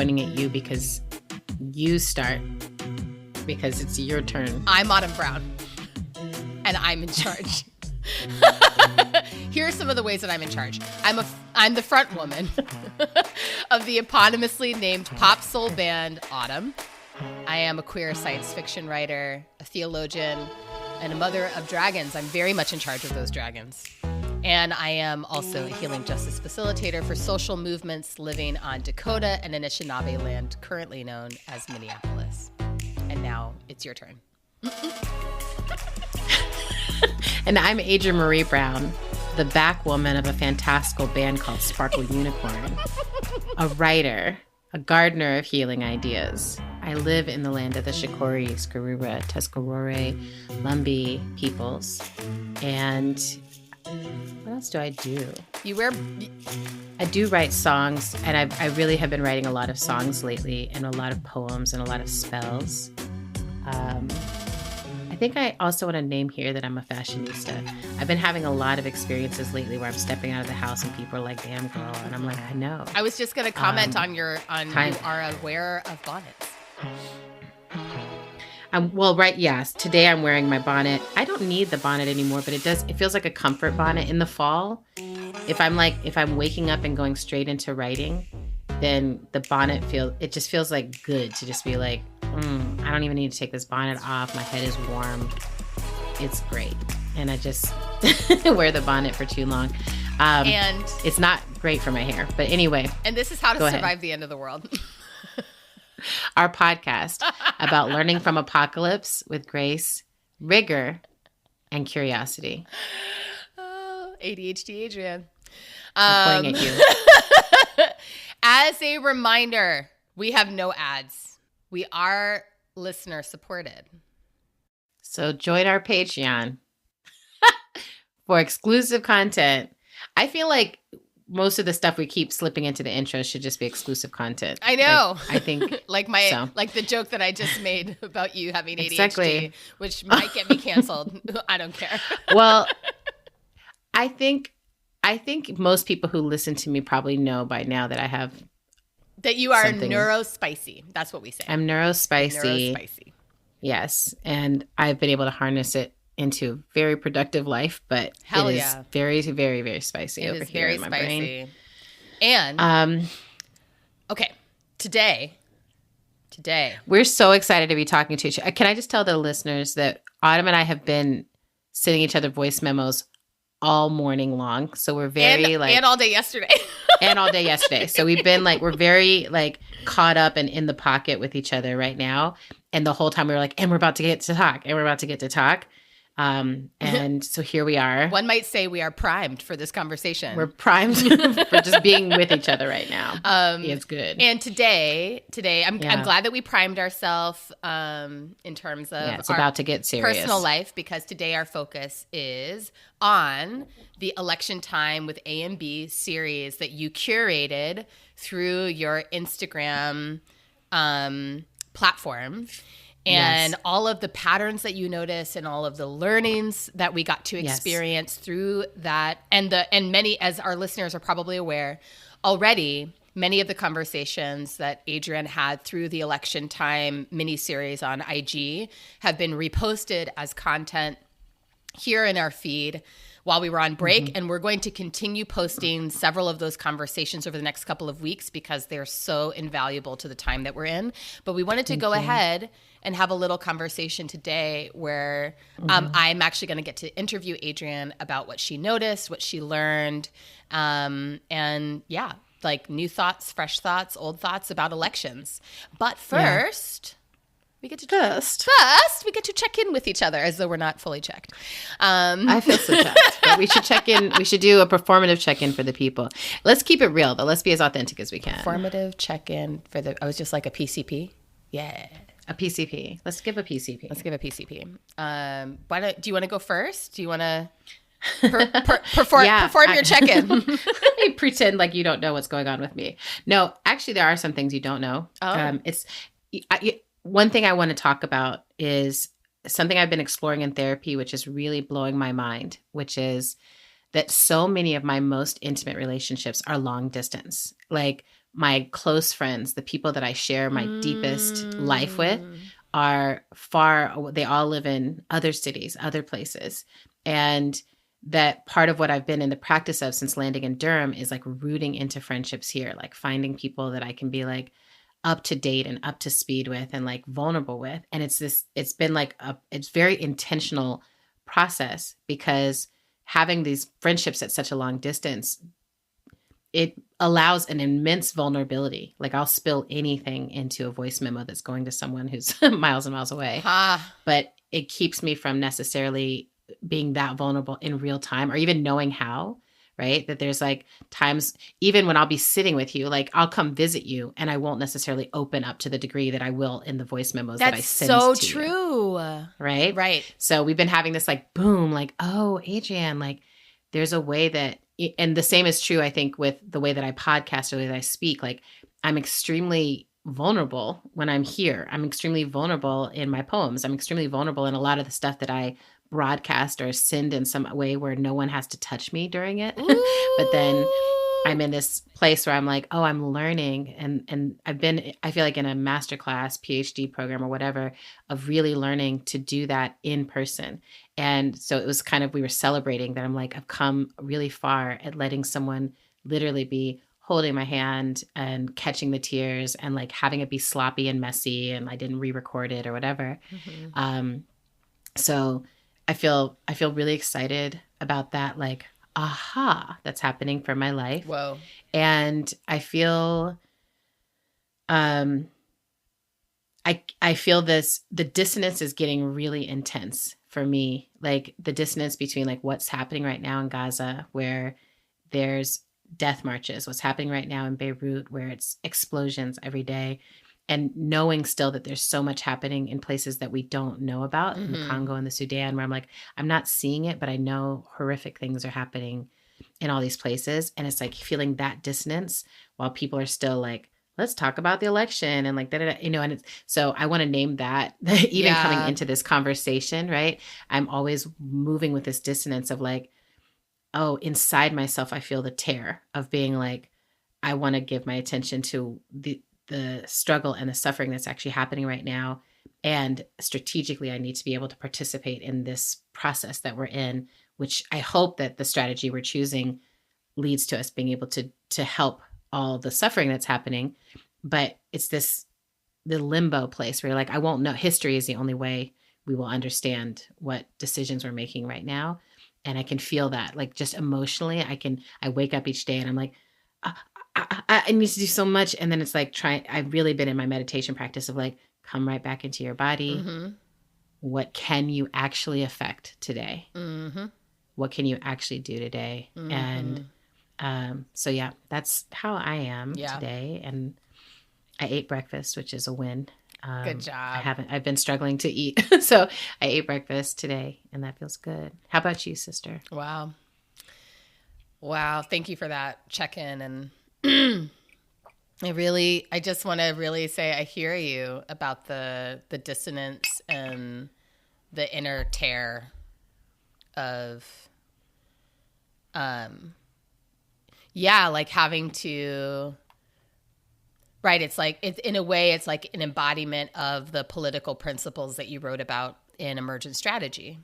pointing at you because you start, because it's your turn. I'm Autumn Brown, and I'm in charge. Here are some of the ways that I'm in charge. I'm the front woman of the eponymously named pop soul band Autumn. I am a queer science fiction writer, a theologian, and a mother of dragons. I'm very much in charge of those dragons. And I am also a healing justice facilitator for social movements living on Dakota and Anishinaabe land, currently known as Minneapolis. And now it's your turn. And I'm Adrienne Marie Brown, the back woman of a fantastical band called Sparkle Unicorn, a writer, a gardener of healing ideas. I live in the land of the Shakori, Skarura, Tuscarora, Lumbee peoples. And what else do I do? I do write songs, and I really have been writing a lot of songs lately, and a lot of poems and a lot of spells. I think I also want to name here that I'm a fashionista. I've been having a lot of experiences lately where I'm stepping out of the house and people are like, damn girl. And I'm like, I know. I was just going to comment on you are aware of bonnets. Yes. Today I'm wearing my bonnet. I don't need the bonnet anymore, but it feels like a comfort bonnet in the fall. If I'm waking up and going straight into writing, then the bonnet just feels like good to just be like, I don't even need to take this bonnet off. My head is warm. It's great. And I just wear the bonnet for too long. And it's not great for my hair. But anyway. And this is how to survive the end of the world. Our podcast about learning from apocalypse with grace, rigor, and curiosity. Oh, ADHD Adrienne. I'm pointing at you. As a reminder, we have no ads. We are listener supported. So join our Patreon for exclusive content. I feel like most of the stuff we keep slipping into the intro should just be exclusive content. I know. I think like the joke that I just made about you having ADHD, exactly. Which might get me canceled. I don't care. Well, I think most people who listen to me probably know by now that I have that you are neurospicy. That's what we say. I'm neurospicy. Yes, and I've been able to harness it into a very productive life, but it is very, very, very spicy over here in my brain. And okay, today we're so excited to be talking to each other. Can I just tell the listeners that Autumn and I have been sending each other voice memos all morning long, so we're very and all day yesterday. And all day yesterday. So we've been we're very caught up and in the pocket with each other right now. And the whole time we were and we're about to get to talk. And so here we are. One might say we are primed for this conversation. We're primed for just being with each other right now. It's good. And today, I'm glad that we primed ourselves in terms of it's about to get serious. Personal life, because today our focus is on the Election Time with A and B series that you curated through your Instagram platform. And all of the patterns that you notice and all of the learnings that we got to experience through that. And many, as our listeners are probably aware already, many of the conversations that Adrienne had through the Election Time mini-series on IG have been reposted as content here in our feed while we were on break. And we're going to continue posting several of those conversations over the next couple of weeks because they're so invaluable to the time that we're in. But we wanted to go ahead and have a little conversation today where I'm actually going to get to interview Adrienne about what she noticed, what she learned, new thoughts, fresh thoughts, old thoughts about elections. But first... We get to check in with each other as though we're not fully checked. I feel so checked. But we should check in. We should do a performative check-in for the people. Let's keep it real, though. Let's be as authentic as we can. Performative check-in for I was just like a PCP. Yeah. A PCP. Let's give a PCP. Do you want to go first? Do you want to perform your check-in? Let me pretend like you don't know what's going on with me. No, actually, there are some things you don't know. One thing I want to talk about is something I've been exploring in therapy, which is really blowing my mind, which is that so many of my most intimate relationships are long distance. my close friends, the people that I share my deepest life with, are they all live in other cities, other places. And that part of what I've been in the practice of since landing in Durham is like rooting into friendships here, like finding people that I can be like up to date and up to speed with and like vulnerable with. And it's been like it's very intentional process, because having these friendships at such a long distance, it allows an immense vulnerability. Like I'll spill anything into a voice memo that's going to someone who's miles and miles away, but it keeps me from necessarily being that vulnerable in real time, or even knowing how, right? That there's like times, even when I'll be sitting with you, like I'll come visit you and I won't necessarily open up to the degree that I will in the voice memos that I send to you. That's so true. Right? Right. So we've been having this like boom, like, oh, Adrienne, like there's a way that, and the same is true, I think, with the way that I podcast or the way that I speak. Like I'm extremely vulnerable when I'm here. I'm extremely vulnerable in my poems. I'm extremely vulnerable in a lot of the stuff that I broadcast or send in some way where no one has to touch me during it. But then I'm in this place where I'm like, oh, I'm learning. And I feel like in a masterclass, PhD program or whatever, of really learning to do that in person. And so it was kind of, we were celebrating that. I'm like, I've come really far at letting someone literally be holding my hand and catching the tears and like having it be sloppy and messy and I didn't re-record it or whatever. So I feel really excited about that, like, aha, that's happening for my life. Whoa. And I feel, I feel the dissonance is getting really intense for me. Like the dissonance between like what's happening right now in Gaza, where there's death marches, what's happening right now in Beirut, where it's explosions every day. And knowing still that there's so much happening in places that we don't know about, in the Congo and the Sudan, where I'm like, I'm not seeing it, but I know horrific things are happening in all these places. And it's like feeling that dissonance while people are still like, let's talk about the election and like, you know, and it's, so I want to name that even coming into this conversation, right? I'm always moving with this dissonance of like, oh, inside myself, I feel the tear of being like, I want to give my attention to the struggle and the suffering that's actually happening right now. And strategically, I need to be able to participate in this process that we're in, which I hope that the strategy we're choosing leads to us being able to help all the suffering that's happening. But it's the limbo place where you're like, I won't know. History is the only way we will understand what decisions we're making right now. And I can feel that, like just emotionally, I wake up each day and I'm like, I need to do so much. And then it's like I've really been in my meditation practice of like, come right back into your body. What can you actually affect today? What can you actually do today? And so, yeah, that's how I am today. And I ate breakfast, which is a win. Good job. I've been struggling to eat. So I ate breakfast today and that feels good. How about you, sister? Wow. Thank you for that check-in. And I just want to really say I hear you about the dissonance and the inner tear of, like having to, right. It's like, it's in a way, it's like an embodiment of the political principles that you wrote about in Emergent Strategy,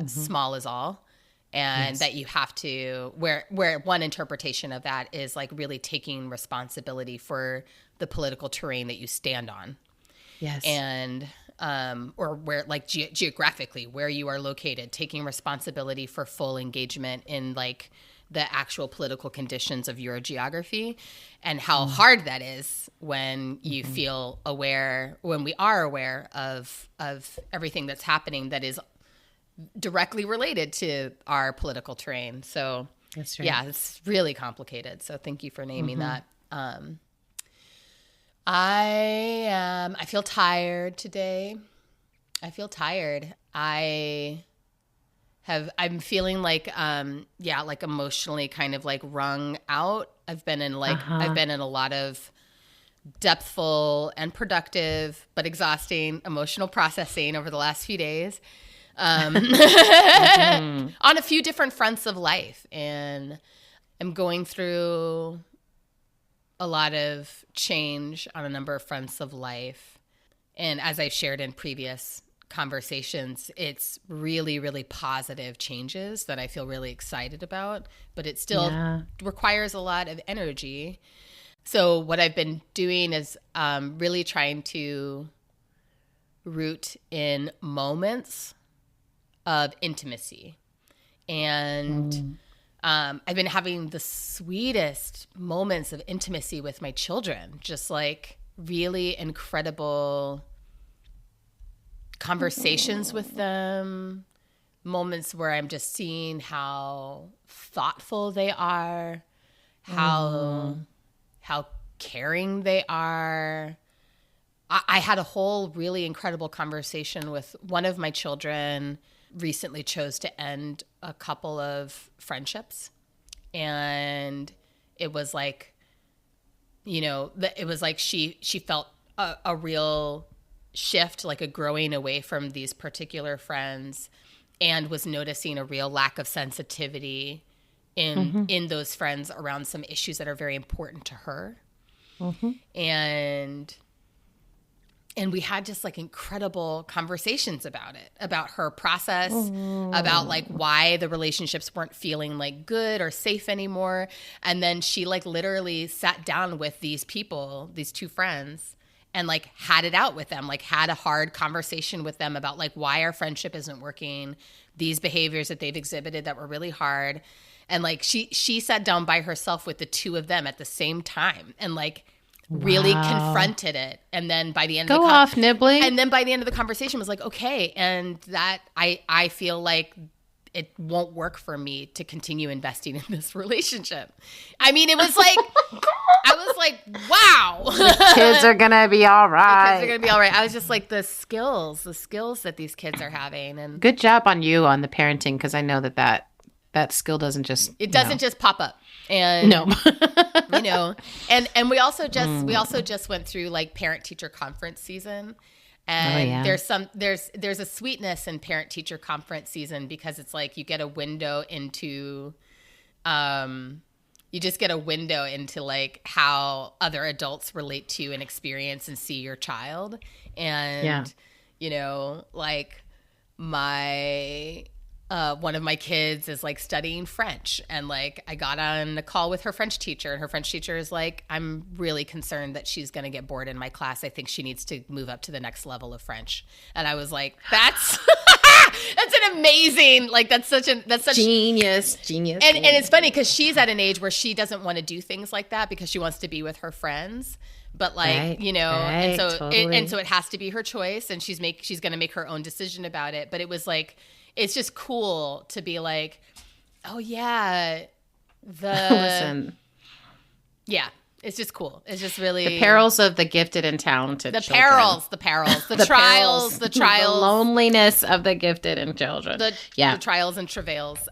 small is all. And that you have to, where one interpretation of that is like really taking responsibility for the political terrain that you stand on. Yes. And, or where like geographically, where you are located, taking responsibility for full engagement in like the actual political conditions of your geography, and how hard that is when you feel aware, when we are aware of everything that's happening that is directly related to our political terrain. So that's right. Yeah, it's really complicated. So thank you for naming that. I feel tired today. I'm feeling like, like emotionally kind of like wrung out. I've been in a lot of depthful and productive, but exhausting emotional processing over the last few days. On a few different fronts of life, and I'm going through a lot of change on a number of fronts of life. And as I've shared in previous conversations, it's really, really positive changes that I feel really excited about, but it still requires a lot of energy. So what I've been doing is really trying to root in moments of intimacy. And I've been having the sweetest moments of intimacy with my children, just like really incredible conversations with them, moments where I'm just seeing how thoughtful they are, how caring they are. I had a whole really incredible conversation with one of my children recently chose to end a couple of friendships. And it was like, it was like she felt a real shift, like a growing away from these particular friends, and was noticing a real lack of sensitivity in those friends around some issues that are very important to her. And we had just like incredible conversations about it, about her process, about like why the relationships weren't feeling like good or safe anymore. And then she like literally sat down with these people, these two friends, and like had it out with them, like had a hard conversation with them about like why our friendship isn't working, these behaviors that they've exhibited that were really hard. And like she sat down by herself with the two of them at the same time and like really confronted it. And then by the end of nibbling. And then by the end of the conversation was like, okay. And that I feel like it won't work for me to continue investing in this relationship. I mean, it was like, I was like, wow. The kids are going to be all right. The kids are going to be all right. I was just like, the skills that these kids are having. And good job on you on the parenting. Cause I know that skill doesn't just, just pop up. And no. And we also just went through like parent teacher conference season. And there's a sweetness in parent teacher conference season because it's like you get a window into like how other adults relate to and experience and see your child. And like my one of my kids is like studying French, and like I got on a call with her French teacher, and her French teacher is like, I'm really concerned that she's going to get bored in my class. I think she needs to move up to the next level of French. And I was like, that's an amazing, like that's such genius. And it's funny because she's at an age where she doesn't want to do things like that because she wants to be with her friends. But like, and so it has to be her choice, and she's going to make her own decision about it. But it was like, it's just cool to be like, oh yeah, listen. Yeah, it's just cool. It's just really the perils of the gifted and talented. The trials, the trials, the loneliness of the gifted and children. The trials and travails.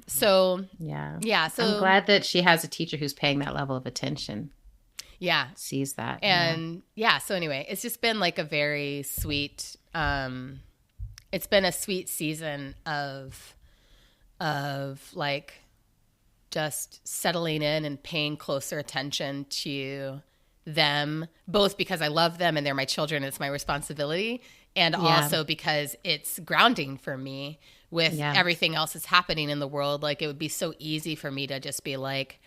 So I'm glad that she has a teacher who's paying that level of attention. Yeah, sees that. And so anyway, it's just been like a very sweet. It's been a sweet season of like just settling in and paying closer attention to them, both because I love them and they're my children, it's my responsibility, and also because it's grounding for me with everything else that's happening in the world. Like it would be so easy for me to just be like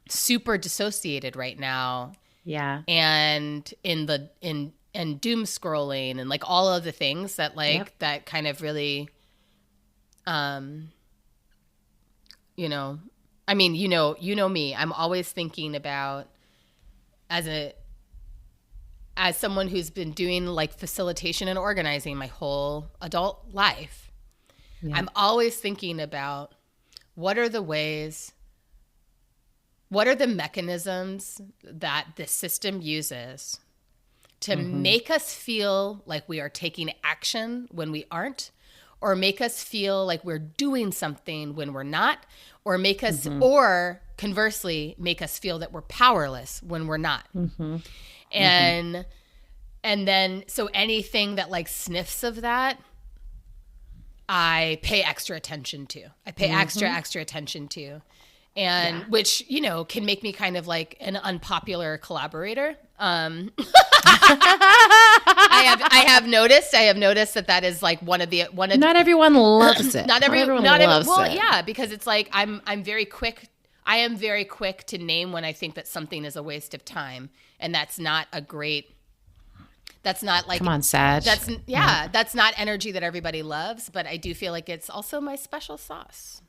super dissociated right now. Yeah. And and doom scrolling and like all of the things that like that kind of really I mean, you know me, I'm always thinking about as someone who's been doing like facilitation and organizing my whole adult life. I'm always thinking about what are the mechanisms that this system uses to make us feel like we are taking action when we aren't, or make us feel like we're doing something when we're not, or make us, or conversely, make us feel that we're powerless when we're not. And then, so anything that like sniffs of that, I pay extra attention to. I pay extra attention to. and which, you know, can make me kind of like an unpopular collaborator. I have noticed that is like one of not everyone loves it. Not everyone loves it. Yeah, because it's like I am very quick to name when I think that something is a waste of time, and that's not like, come on, Sag. That's not energy that everybody loves, but I do feel like it's also my special sauce.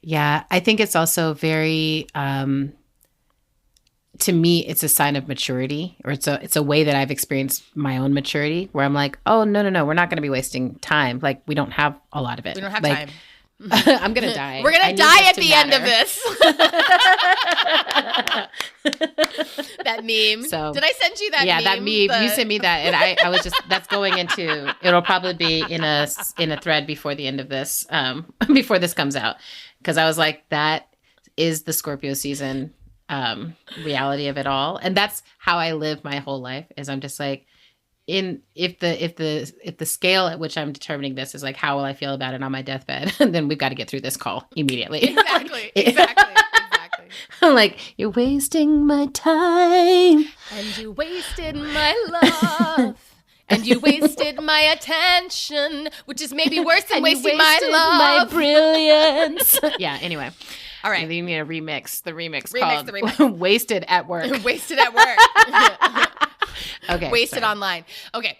Yeah, I think it's also very, to me, it's a sign of maturity, or it's a way that I've experienced my own maturity, where I'm like, oh, no, we're not going to be wasting time. Like, we don't have a lot of it. We don't have time. I'm going to die. We're going to die at the end of this. That meme. So, did I send you that meme? Yeah, that meme. You sent me that. And I was just, that's going into, it'll probably be in a thread before the end of this, before this comes out. Because I was like, that is the Scorpio season reality of it all. And that's how I live my whole life, is I'm just like, if the scale at which I'm determining this is like, how will I feel about it on my deathbed, then we've got to get through this call immediately. Exactly. I'm like, you're wasting my time, and you wasted my love, and you wasted my attention, which is maybe worse than wasting my love, my brilliance. Yeah. Anyway. All right. You need a remix. The remix called "Wasted at Work." Wasted at work. Okay. Wasted online. Okay.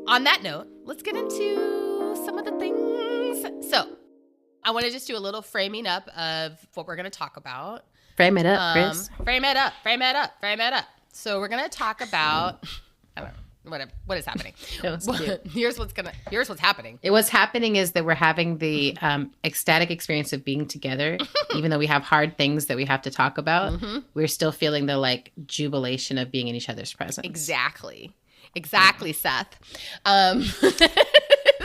On that note, let's get into some of the things. So, I want to just do a little framing up of what we're going to talk about. Frame it up, Chris. Frame it up. So, we're going to talk about, I don't know, what is happening. Here's what's happening. What's happening is that we're having the ecstatic experience of being together, even though we have hard things that we have to talk about. Mm-hmm. We're still feeling the like jubilation of being in each other's presence. Exactly, Seth.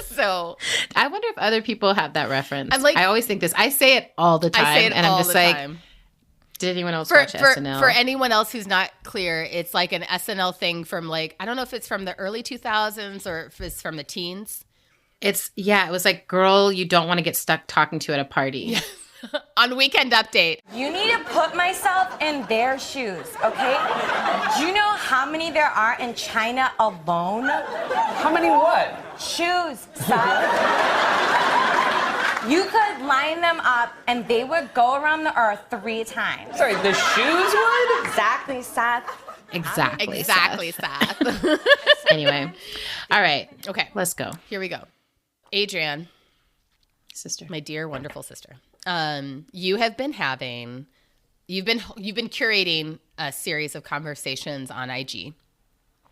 So I wonder if other people have that reference. I always think this. I say it all the time, and I'm just like, time. Did anyone else watch SNL? For anyone else who's not clear, it's like an SNL thing from like, I don't know if it's from the early 2000s or if it's from the teens. It was like, girl, you don't want to get stuck talking to at a party. On Weekend Update. You need to put myself in their shoes, okay? Do you know how many there are in China alone? How many what? Shoes, Seth. You could line them up and they would go around the earth 3 times. Sorry, the shoes would? Exactly, Seth. Exactly, Seth. Anyway. All right. Okay. Let's go. Here we go. Adrienne. Sister. My dear, wonderful sister. You've been curating a series of conversations on IG.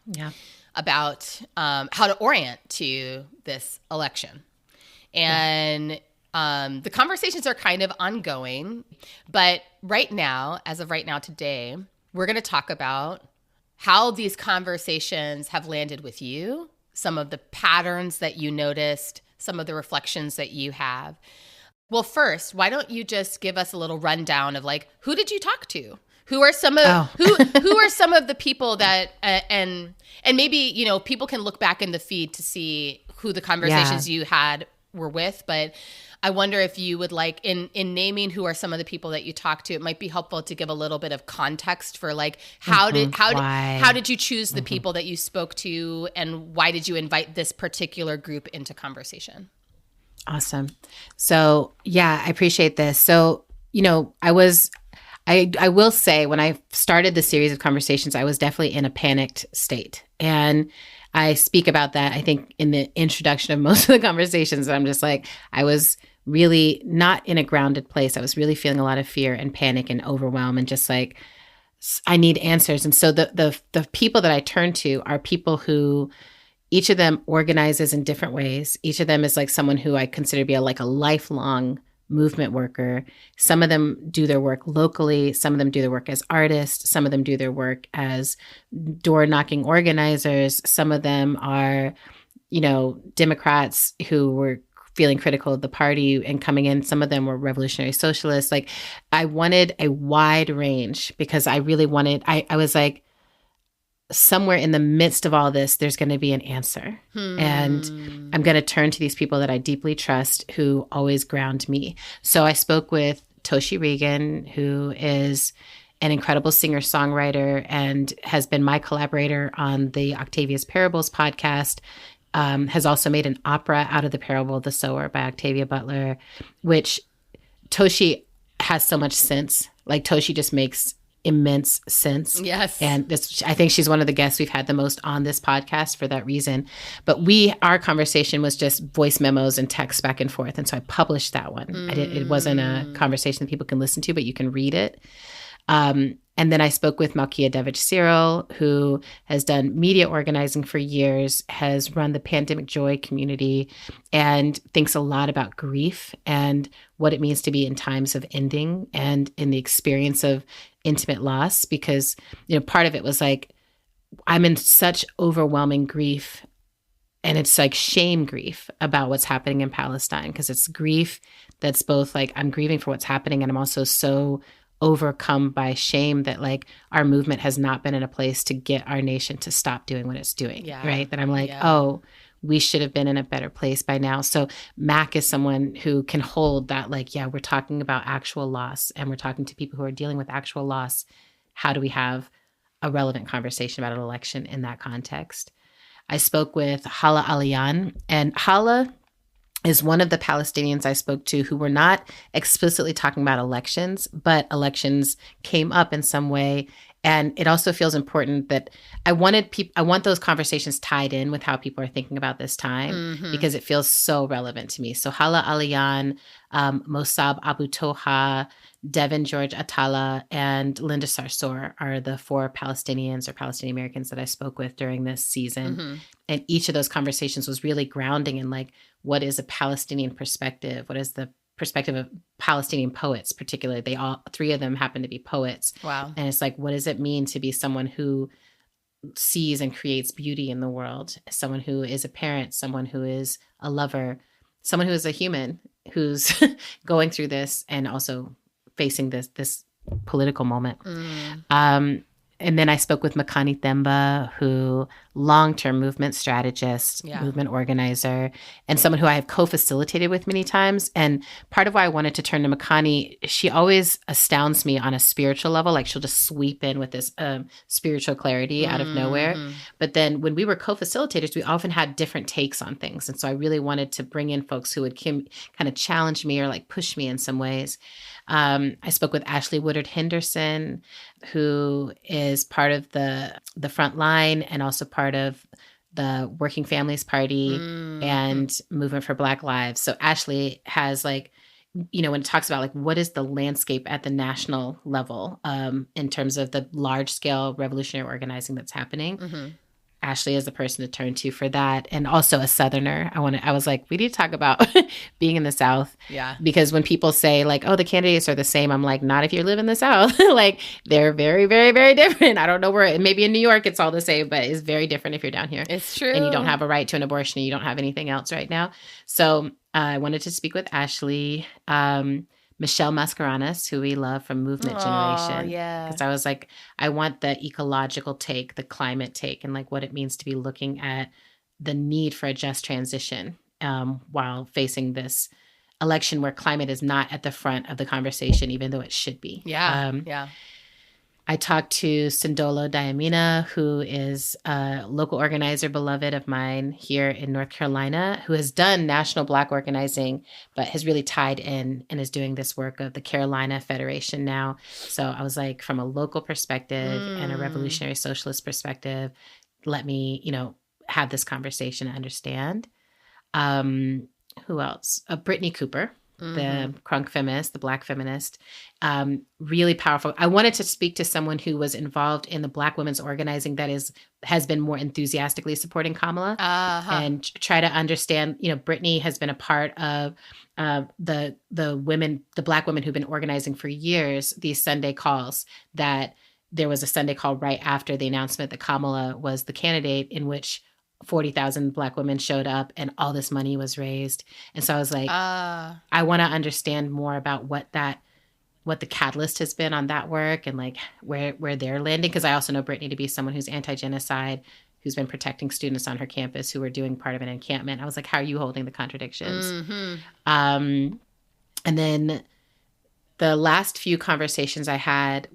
Yeah. About how to orient to this election. And the conversations are kind of ongoing, but as of right now today, we're going to talk about how these conversations have landed with you, some of the patterns that you noticed, some of the reflections that you have. Well, first, why don't you just give us a little rundown of like, who did you talk to? Who are some of who are some of the people that and maybe, you know, people can look back in the feed to see who the conversations you had were with, but I wonder if you would like in naming who are some of the people that you talked to, it might be helpful to give a little bit of context for like how did you choose the people that you spoke to, and why did you invite this particular group into conversation? Awesome. So I appreciate this. So, you know, I will say when I started the series of conversations, I was definitely in a panicked state. And I speak about that, I think, in the introduction of most of the conversations. I'm just like, I was really not in a grounded place. I was really feeling a lot of fear and panic and overwhelm, and just like, I need answers. And so the people that I turn to are people who, each of them organizes in different ways. Each of them is like someone who I consider to be a lifelong movement worker. Some of them do their work locally. Some of them do their work as artists. Some of them do their work as door knocking organizers. Some of them are, you know, Democrats who were feeling critical of the party and coming in. Some of them were revolutionary socialists. Like, I wanted a wide range because I really wanted, I was like, somewhere in the midst of all this, there's going to be an answer. And I'm going to turn to these people that I deeply trust who always ground me. So I spoke with Toshi Regan, who is an incredible singer-songwriter and has been my collaborator on the Octavia's Parables podcast, has also made an opera out of the parable The Sower by Octavia Butler, which Toshi has so much sense. Like Toshi just makes immense sense. Yes. And this, I think she's one of the guests we've had the most on this podcast for that reason. But our conversation was just voice memos and text back and forth. And so I published that one. It wasn't a conversation that people can listen to, but you can read it. And then I spoke with Malkia Devic-Cyril, who has done media organizing for years, has run the Pandemic Joy community, and thinks a lot about grief and what it means to be in times of ending and in the experience of intimate loss. Because, part of it was like, I'm in such overwhelming grief, and it's like shame grief about what's happening in Palestine, because it's grief that's both like, I'm grieving for what's happening, and I'm also so overcome by shame that like our movement has not been in a place to get our nation to stop doing what it's doing. Yeah. Right. That I'm like, oh, we should have been in a better place by now. So Mac is someone who can hold that, like, yeah, we're talking about actual loss and we're talking to people who are dealing with actual loss. How do we have a relevant conversation about an election in that context? I spoke with Hala Aliyan, and Hala is one of the Palestinians I spoke to who were not explicitly talking about elections, but elections came up in some way. And it also feels important that I want those conversations tied in with how people are thinking about this time, because it feels so relevant to me. So Hala Aliyan, Mossab Abu Toha, Devin George Atala, and Linda Sarsour are the 4 Palestinians or Palestinian Americans that I spoke with during this season. And each of those conversations was really grounding in like, what is a Palestinian perspective? What is the perspective of Palestinian poets, particularly? They all 3 of them happen to be poets. Wow. And it's like, what does it mean to be someone who sees and creates beauty in the world? Someone who is a parent, someone who is a lover, someone who is a human who's going through this and also facing this political moment. And then I spoke with Makani Themba, who long-term movement strategist, movement organizer, and someone who I have co-facilitated with many times. And part of why I wanted to turn to Makani, she always astounds me on a spiritual level. Like she'll just sweep in with this spiritual clarity out of nowhere. But then when we were co-facilitators, we often had different takes on things. And so I really wanted to bring in folks who would kind of challenge me or like push me in some ways. I spoke with Ashley Woodard Henderson, who is part of the front line and also part of the Working Families Party and Movement for Black Lives. So Ashley has like, when it talks about like what is the landscape at the national level in terms of the large scale revolutionary organizing that's happening. Ashley is the person to turn to for that. And also a Southerner. I was like, we need to talk about being in the South. Yeah. Because when people say like, oh, the candidates are the same, I'm like, not if you live in the South. Like they're very, very, very different. I don't know where, maybe in New York it's all the same, but it's very different if you're down here. It's true. And you don't have a right to an abortion and you don't have anything else right now. So I wanted to speak with Ashley. Michelle Mascarenas, who we love from Movement Generation. Yeah. Because I was like, I want the ecological take, the climate take, and like what it means to be looking at the need for a just transition while facing this election where climate is not at the front of the conversation, even though it should be. Yeah. I talked to Sindolo Dayamina, who is a local organizer, beloved of mine here in North Carolina, who has done national Black organizing, but has really tied in and is doing this work of the Carolina Federation now. So I was like, from a local perspective and a revolutionary socialist perspective, let me, have this conversation and understand. Who else? Brittany Cooper. The crunk feminist, the Black feminist, really powerful. I wanted to speak to someone who was involved in the Black women's organizing that has been more enthusiastically supporting Kamala and try to understand, Brittany has been a part of the Black women who've been organizing for years, these Sunday calls that there was a Sunday call right after the announcement that Kamala was the candidate in which 40,000 Black women showed up and all this money was raised. And so I was like, I want to understand more about what that what the catalyst has been on that work and like where they're landing. Because I also know Brittany to be someone who's anti-genocide, who's been protecting students on her campus who were doing part of an encampment. I was like, how are you holding the contradictions? And then the last few conversations I had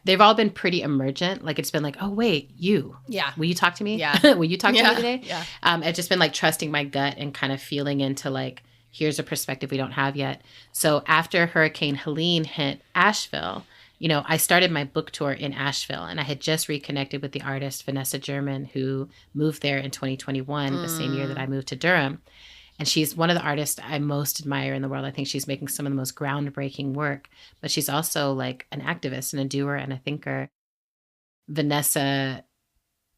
they've all been pretty emergent. Like it's been like, oh, wait, will you talk to me? Yeah. Will you talk to me today? Yeah. I've just been like trusting my gut and kind of feeling into like, here's a perspective we don't have yet. So after Hurricane Helene hit Asheville, I started my book tour in Asheville, and I had just reconnected with the artist Vanessa German, who moved there in 2021, the same year that I moved to Durham. And she's one of the artists I most admire in the world. I think she's making some of the most groundbreaking work, but she's also like an activist and a doer and a thinker. Vanessa,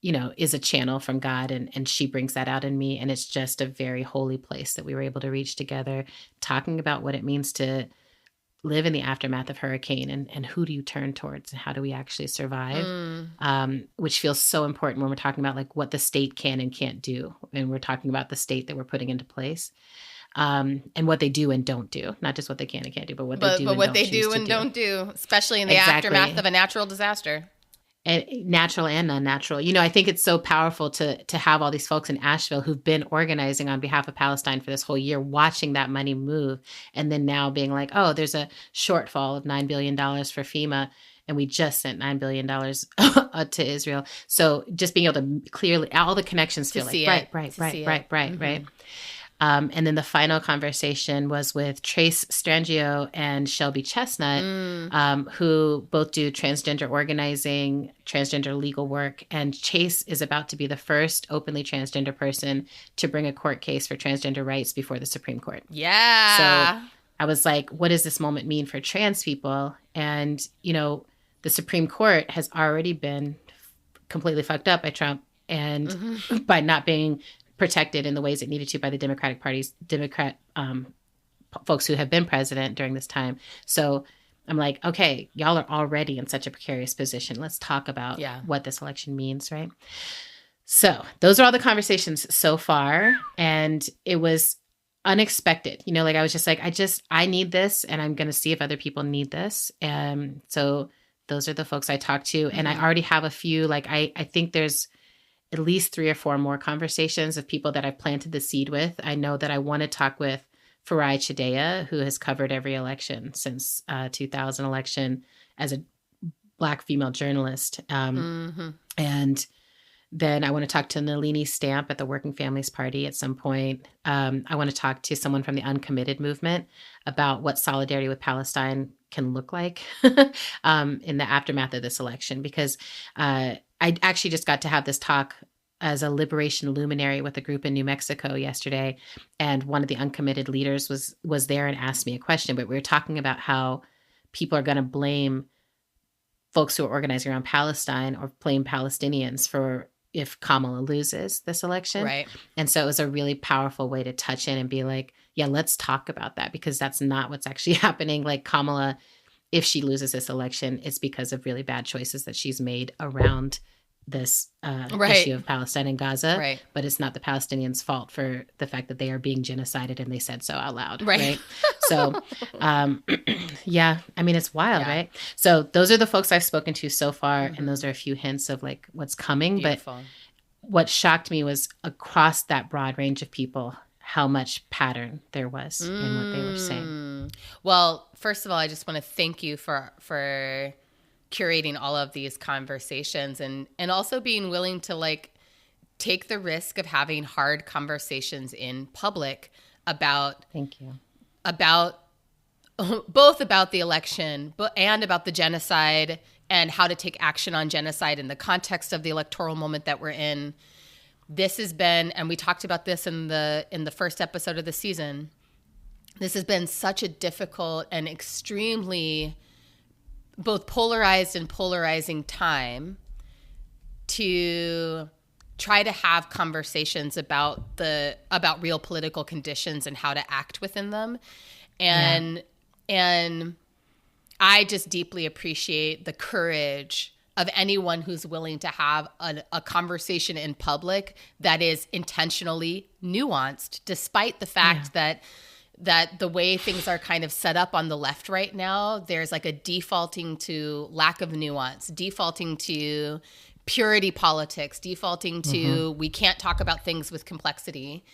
is a channel from God, and she brings that out in me. And it's just a very holy place that we were able to reach together, talking about what it means to live in the aftermath of hurricane and who do you turn towards and how do we actually survive, which feels so important when we're talking about like what the state can and can't do. And we're talking about the state that we're putting into place, and what they do and don't do, not just what they can and can't do, but what they do and don't do, especially in the aftermath of a natural disaster. And natural and unnatural. I think it's so powerful to have all these folks in Asheville who've been organizing on behalf of Palestine for this whole year, watching that money move, and then now being like, oh, there's a shortfall of $9 billion for FEMA, and we just sent $9 billion to Israel. So just being able to clearly, all the connections feel like, right. And then the final conversation was with Trace Strangio and Shelby Chestnut, who both do transgender organizing, transgender legal work. And Chase is about to be the first openly transgender person to bring a court case for transgender rights before the Supreme Court. Yeah. So I was like, what does this moment mean for trans people? And, the Supreme Court has already been completely fucked up by Trump and by not being protected in the ways it needed to by the Democratic folks who have been president during this time. So I'm like, okay, y'all are already in such a precarious position. Let's talk about what this election means, right? So those are all the conversations so far. And it was unexpected. Like I was just like, I need this, and I'm going to see if other people need this. And so those are the folks I talked to. And I already have a few, like I think there's at least 3 or 4 more conversations of people that I've planted the seed with. I know that I want to talk with Farai Chideya, who has covered every election since 2000 election as a Black female journalist. And then I want to talk to Nalini Stamp at the Working Families Party at some point. I want to talk to someone from the Uncommitted movement about what solidarity with Palestine can look like in the aftermath of this election, because I actually just got to have this talk as a liberation luminary with a group in New Mexico yesterday. And one of the Uncommitted leaders was there and asked me a question, but we were talking about how people are going to blame folks who are organizing around Palestine or blame Palestinians for if Kamala loses this election. Right. And so it was a really powerful way to touch in and be like, yeah, let's talk about that, because that's not what's actually happening. Like Kamala, if she loses this election, it's because of really bad choices that she's made around this issue of Palestine and Gaza. Right. But it's not the Palestinians' fault for the fact that they are being genocided, and they said so out loud. Right. So, yeah, I mean, it's wild, right? So those are the folks I've spoken to so far. And those are a few hints of like what's coming. Beautiful. But what shocked me was across that broad range of people, how much pattern there was in what they were saying. Well, first of all, I just want to thank you for curating all of these conversations and also being willing to like take the risk of having hard conversations in public about both about the election and about the genocide and how to take action on genocide in the context of the electoral moment that we're in. This has been, and we talked about this in the first episode of the season, this has been such a difficult and extremely both polarized and polarizing time to try to have conversations about real political conditions and how to act within them. And I just deeply appreciate the courage of anyone who's willing to have a conversation in public that is intentionally nuanced, despite the fact that that the way things are kind of set up on the left right now, there's like a defaulting to lack of nuance, defaulting to purity politics, defaulting to we can't talk about things with complexity.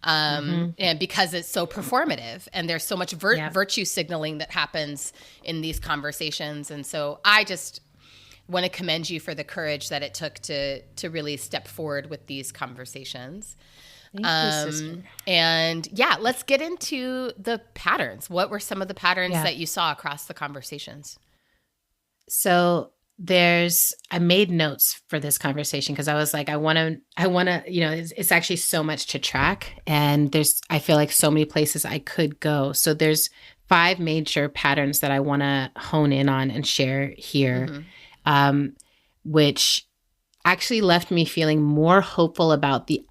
And because it's so performative and there's so much virtue signaling that happens in these conversations. And so I just want to commend you for the courage that it took to really step forward with these conversations. Thank you, sister. And let's get into the patterns. What were some of the patterns that you saw across the conversations? So I made notes for this conversation because I was like, I want to, it's actually so much to track, and I feel like so many places I could go. So there's 5 major patterns that I want to hone in on and share here, which actually left me feeling more hopeful about the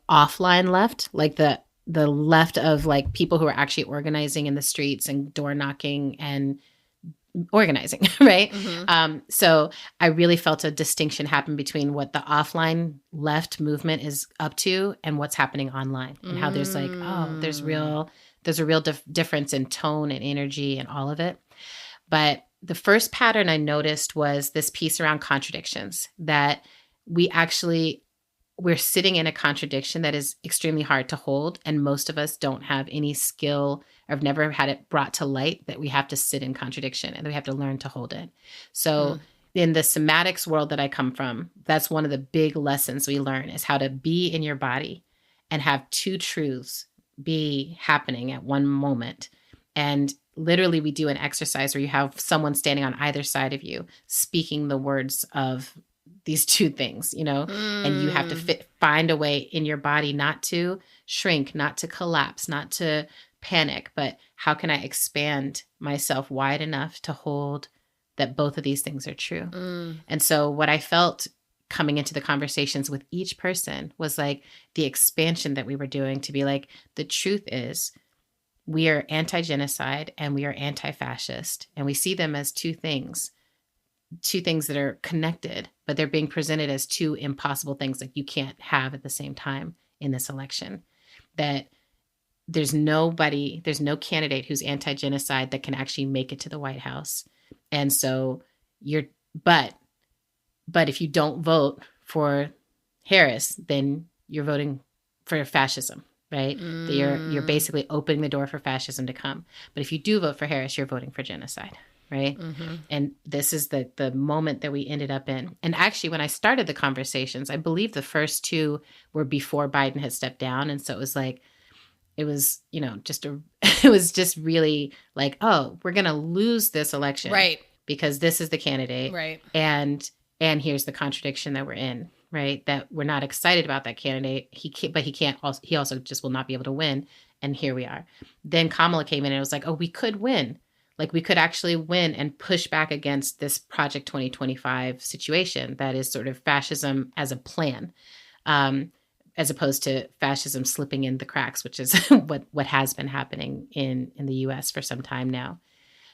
offline left, like the left of like people who are actually organizing in the streets and door knocking and organizing, right? So I really felt a distinction happen between what the offline left movement is up to and what's happening online, and how there's like, there's a real difference in tone and energy and all of it. But the first pattern I noticed was this piece around contradictions, that we're sitting in a contradiction that is extremely hard to hold. And most of us don't have any skill or have never had it brought to light that we have to sit in contradiction and we have to learn to hold it. So in the somatics world that I come from, that's one of the big lessons we learn, is how to be in your body and have 2 truths be happening at one moment. And literally we do an exercise where you have someone standing on either side of you speaking the words of these 2 things, and you have to find a way in your body not to shrink, not to collapse, not to panic, but how can I expand myself wide enough to hold that both of these things are true? And so what I felt coming into the conversations with each person was like the expansion that we were doing to be like, the truth is we are anti-genocide and we are anti-fascist, and we see them as 2 things that are connected, but they're being presented as 2 impossible things that you can't have at the same time in this election. That there's no candidate who's anti-genocide that can actually make it to the White House. And so but if you don't vote for Harris, then you're voting for fascism, right? That you're basically opening the door for fascism to come. But if you do vote for Harris, you're voting for genocide. Right. And this is the moment that we ended up in. And actually, when I started the conversations, I believe the first 2 were before Biden had stepped down. And so it was just really like, oh, we're going to lose this election. Right. Because this is the candidate. Right. And here's the contradiction that we're in, right? That we're not excited about that candidate. He also just will not be able to win. And here we are. Then Kamala came in and it was like, oh, we could win. Like we could actually win and push back against this Project 2025 situation that is sort of fascism as a plan, as opposed to fascism slipping in the cracks, which is what has been happening in the US for some time now.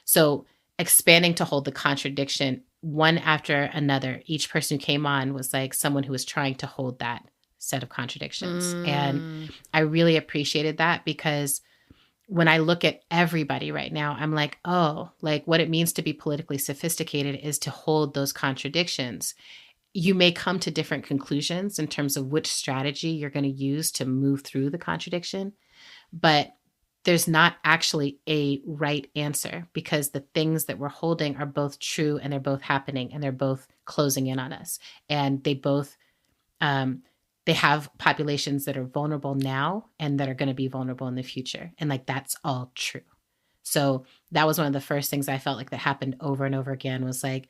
So expanding to hold the contradiction one after another, each person who came on was like someone who was trying to hold that set of contradictions. And I really appreciated that, because when I look at everybody right now, I'm like, oh, like what it means to be politically sophisticated is to hold those contradictions. You may come to different conclusions in terms of which strategy you're going to use to move through the contradiction, but there's not actually a right answer, because the things that we're holding are both true and they're both happening and they're both closing in on us. And they both, they have populations that are vulnerable now and that are going to be vulnerable in the future. And like, that's all true. So that was one of the first things I felt like that happened over and over again, was like,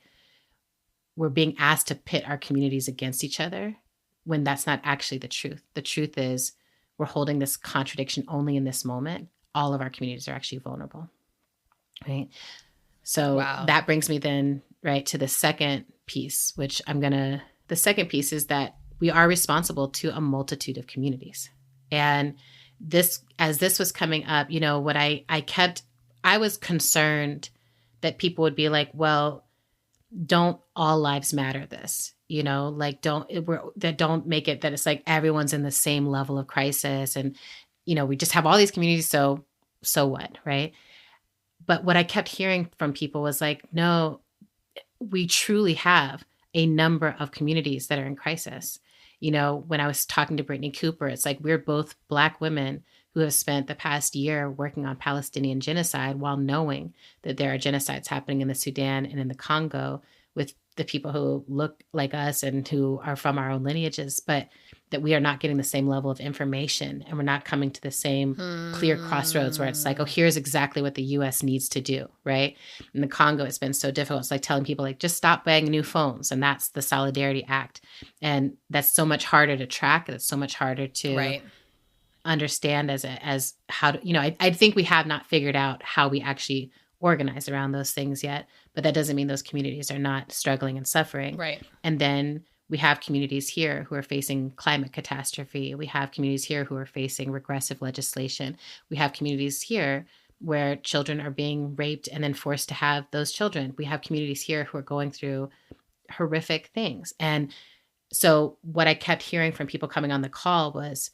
we're being asked to pit our communities against each other when that's not actually the truth. The truth is we're holding this contradiction only in this moment. All of our communities are actually vulnerable, right? So that brings me then right to the second piece, which the second piece is that we are responsible to a multitude of communities. And as this was coming up, what I was concerned that people would be like, well, don't all lives matter this, like don't make it that it's like everyone's in the same level of crisis. And, we just have all these communities. So so what, right? But what I kept hearing from people was like, no, we truly have a number of communities that are in crisis. You know, when I was talking to Brittany Cooper, it's like we're both Black women who have spent the past year working on Palestinian genocide while knowing that there are genocides happening in the Sudan and in the Congo with the people who look like us and who are from our own lineages, but that we are not getting the same level of information and we're not coming to the same clear crossroads where it's like, oh, here's exactly what the US needs to do, right? In the Congo, it's been so difficult. It's like telling people like, just stop buying new phones. And that's the Solidarity Act. And that's so much harder to track. It's so much harder to understand as how to, you know, I think we have not figured out how we actually organize around those things yet, but that doesn't mean those communities are not struggling and suffering. Right. And then we have communities here who are facing climate catastrophe. We have communities here who are facing regressive legislation. We have communities here where children are being raped and then forced to have those children. We have communities here who are going through horrific things. And so what I kept hearing from people coming on the call was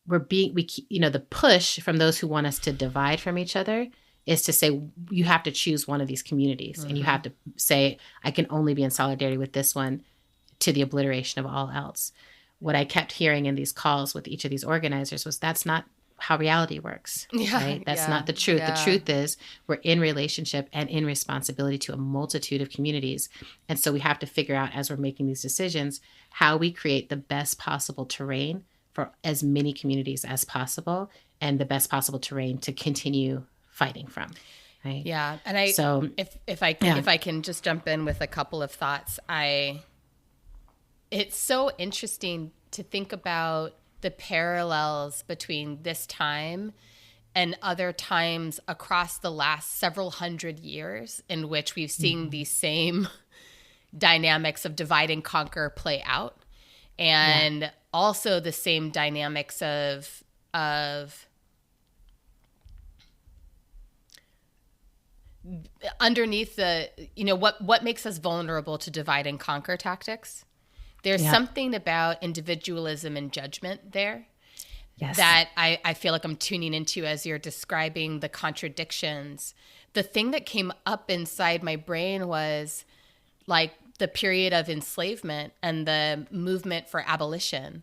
the push from those who want us to divide from each other is to say, you have to choose one of these communities and you have to say, I can only be in solidarity with this one to the obliteration of all else. What I kept hearing in these calls with each of these organizers was that's not how reality works, right? That's not the truth. The truth is we're in relationship and in responsibility to a multitude of communities. And so we have to figure out as we're making these decisions, how we create the best possible terrain for as many communities as possible and the best possible terrain to continue fighting from. Right? Yeah. And if I can just jump in with a couple of thoughts, it's so interesting to think about the parallels between this time and other times across the last several hundred years in which we've seen these same dynamics of divide and conquer play out. And also the same dynamics of underneath the, what makes us vulnerable to divide and conquer tactics. There's something about individualism and judgment there that I feel like I'm tuning into as you're describing the contradictions. The thing that came up inside my brain was like the period of enslavement and the movement for abolition,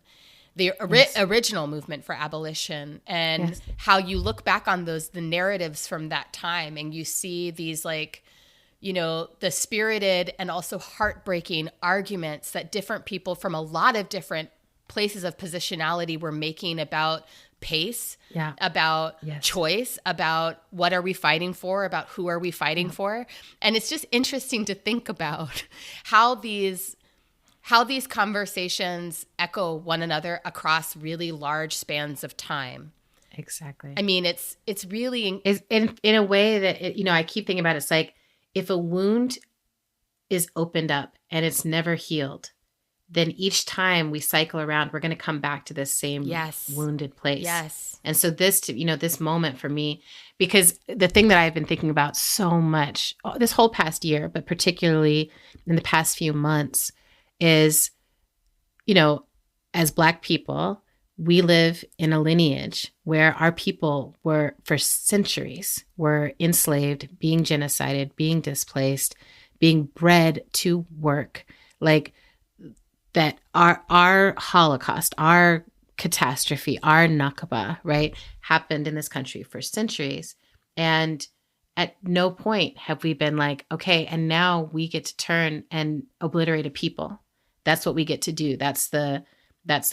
the original movement for abolition, and how you look back on the narratives from that time and you see these the spirited and also heartbreaking arguments that different people from a lot of different places of positionality were making about pace, about choice, about what are we fighting for, about who are we fighting for. And it's just interesting to think about how these conversations echo one another across really large spans of time. Exactly. I mean, it's really in a way that, I keep thinking about it, it's like, if a wound is opened up and it's never healed, then each time we cycle around, we're going to come back to this same wounded place. Yes. And so this moment for me, because the thing that I've been thinking about so much this whole past year, but particularly in the past few months is, as Black people, we live in a lineage where our people were, for centuries, were enslaved, being genocided, being displaced, being bred to work. Like that our Holocaust, our catastrophe, our Nakba, right, happened in this country for centuries. And at no point have we been like, okay, and now we get to turn and obliterate a people. That's what we get to do. That's the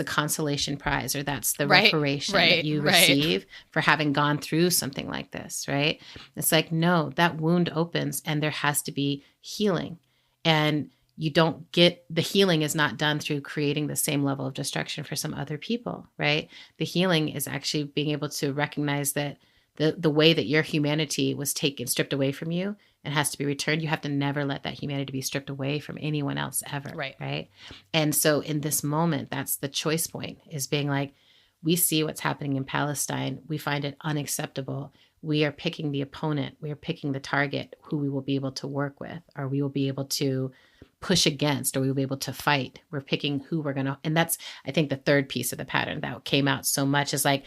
consolation prize, or that's the reparation that you receive for having gone through something like this, right? It's like, no, that wound opens and there has to be healing. And the healing is not done through creating the same level of destruction for some other people, right? The healing is actually being able to recognize that the way that your humanity was stripped away from you and has to be returned, you have to never let that humanity be stripped away from anyone else ever. Right. And so in this moment, that's the choice point, is being like, we see what's happening in Palestine. We find it unacceptable. We are picking the opponent. We are picking the target who we will be able to work with, or we will be able to push against, or we will be able to fight. We're picking who we're going to, and that's, I think, the third piece of the pattern that came out so much is like,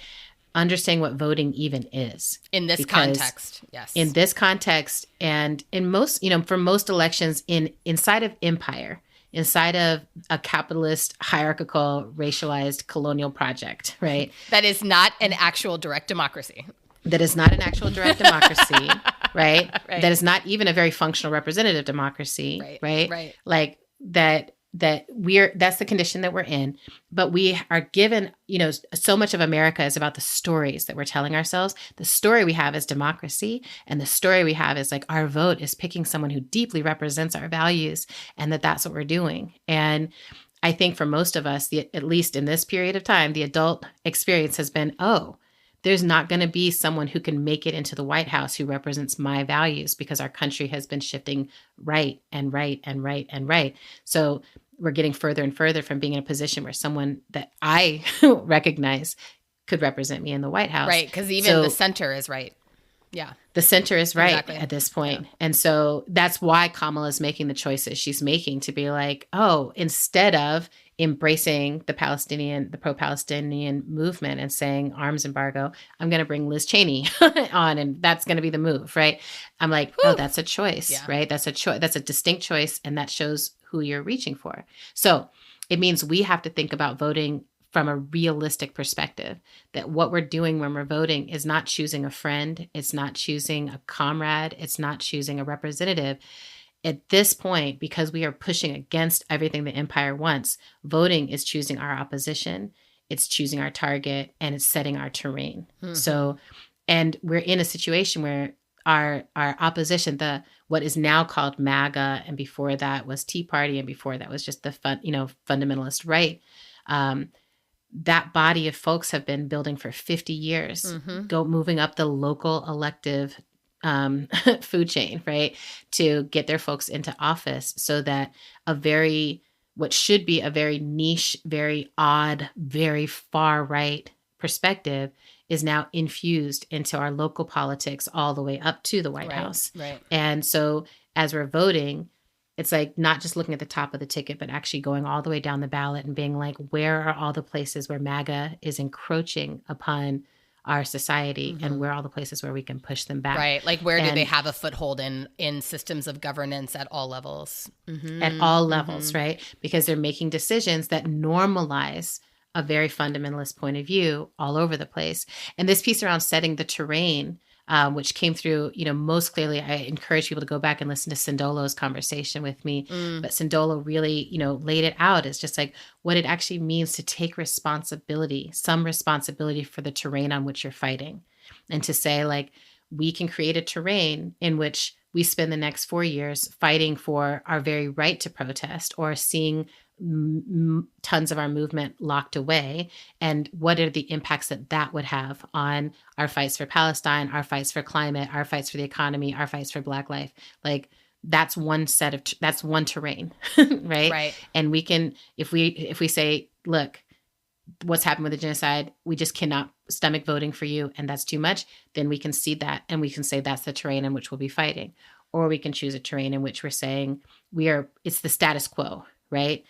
understanding what voting even is. In this context, yes. In this context, and in most, for most elections inside of empire, inside of a capitalist, hierarchical, racialized colonial project, right? That is not an actual direct democracy. That is not an actual direct democracy, right? That is not even a very functional representative democracy, right? Like that's the condition that we're in. But we are given, so much of America is about the stories that we're telling ourselves. The story we have is democracy. And the story we have is like our vote is picking someone who deeply represents our values, and that's what we're doing. And I think for most of us, at least in this period of time, the adult experience has been, there's not going to be someone who can make it into the White House who represents my values, because our country has been shifting right and right and right and right. So we're getting further and further from being in a position where someone that I recognize could represent me in the White House. Right, because even the center is right. Yeah. The center is right at this point. Yeah. And so that's why Kamala is making the choices she's making, to be like, instead of embracing the pro-Palestinian movement and saying arms embargo, I'm going to bring Liz Cheney on, and that's going to be the move, right? I'm like, that's a choice, right? That's a choice. That's a distinct choice, and that shows who you're reaching for. So it means we have to think about voting from a realistic perspective, that what we're doing when we're voting is not choosing a friend. It's not choosing a comrade. It's not choosing a representative. At this point, because we are pushing against everything the empire wants, voting is choosing our opposition, it's choosing our target, and it's setting our terrain. Mm-hmm. So, and we're in a situation where our opposition, what is now called MAGA, and before that was Tea Party, and before that was just the fundamentalist right, that body of folks have been building for 50 years, moving up the local elective food chain, right, to get their folks into office, so that what should be a very niche, very odd, very far right perspective is now infused into our local politics all the way up to the White House. Right. And so as we're voting, it's like not just looking at the top of the ticket, but actually going all the way down the ballot and being like, where are all the places where MAGA is encroaching upon our society, and where are all the places where we can push them back? Right. Like, where do they have a foothold in systems of governance at all levels? At all levels, right? Because they're making decisions that normalize a very fundamentalist point of view all over the place. And this piece around setting the terrain, which came through, most clearly, I encourage people to go back and listen to Sindolo's conversation with me. But Sindolo really, laid it out as just like what it actually means to take some responsibility for the terrain on which you're fighting. And to say, like, we can create a terrain in which we spend the next 4 years fighting for our very right to protest, or seeing tons of our movement locked away, and what are the impacts that would have on our fights for Palestine, our fights for climate, our fights for the economy, our fights for Black life. Like, that's one terrain, right? And we can, if we say, look, what's happened with the genocide, we just cannot stomach voting for you, and that's too much, then we can see that, and we can say that's the terrain in which we'll be fighting. Or we can choose a terrain in which we're saying it's the status quo, right?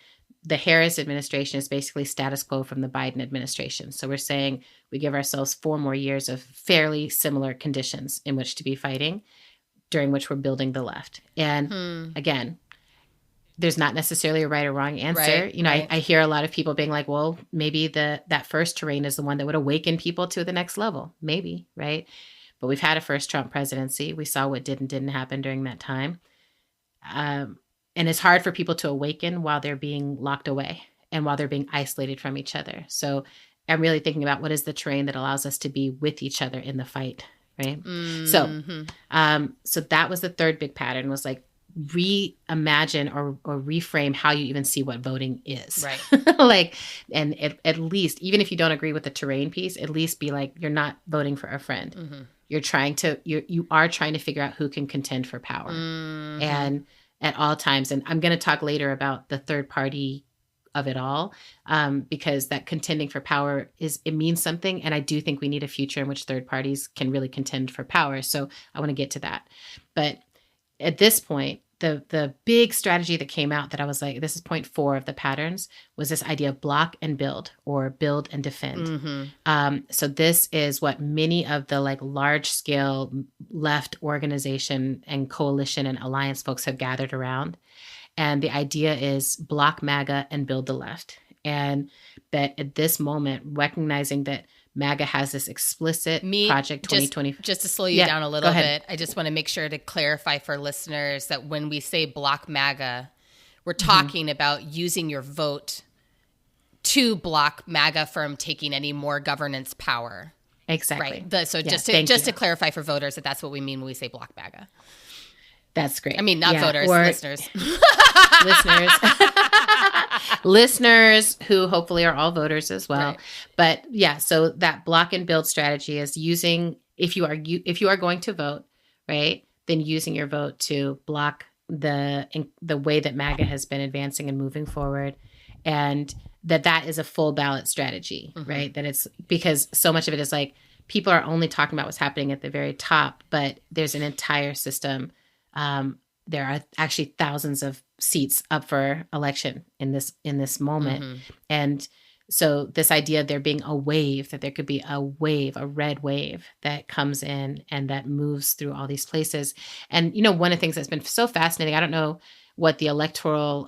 The Harris administration is basically status quo from the Biden administration. So we're saying we give ourselves 4 more years of fairly similar conditions in which to be fighting, during which we're building the left. And again, there's not necessarily a right or wrong answer. I hear a lot of people being like, well, maybe that first terrain is the one that would awaken people to the next level. Maybe, right? But we've had a first Trump presidency. We saw what did and didn't happen during that time. And it's hard for people to awaken while they're being locked away and while they're being isolated from each other. So I'm really thinking about what is the terrain that allows us to be with each other in the fight, right? So that was the third big pattern, was like reimagine or reframe how you even see what voting is. Right. Like, and at least, even if you don't agree with the terrain piece, at least be like, you're not voting for a friend. You are trying to figure out who can contend for power. And at all times. And I'm going to talk later about the third party of it all, because that contending for power it means something. And I do think we need a future in which third parties can really contend for power. So I want to get to that. But at this point, the big strategy that came out that I was like, this is point 4 of the patterns, was this idea of block and build, or build and defend. So this is what many of the like large scale left organization and coalition and alliance folks have gathered around. And the idea is block MAGA and build the left. And that at this moment, recognizing that MAGA has this explicit Project 2020. Just to slow you down a little bit, I just want to make sure to clarify for listeners that when we say block MAGA, we're talking about using your vote to block MAGA from taking any more governance power. Exactly. Right. So just to clarify for voters that that's what we mean when we say block MAGA. That's great. I mean, not voters, listeners. Listeners who hopefully are all voters as well. Right. But yeah, so that block and build strategy is using, if you are going to vote, right, then using your vote to block the way that MAGA has been advancing and moving forward. And that is a full ballot strategy, right? That it's because so much of it is like people are only talking about what's happening at the very top, but there's an entire system. There are actually thousands of seats up for election in this moment. And so this idea of there being a wave, that there could be a red wave that comes in and that moves through all these places. And, one of the things that's been so fascinating, I don't know what the electoral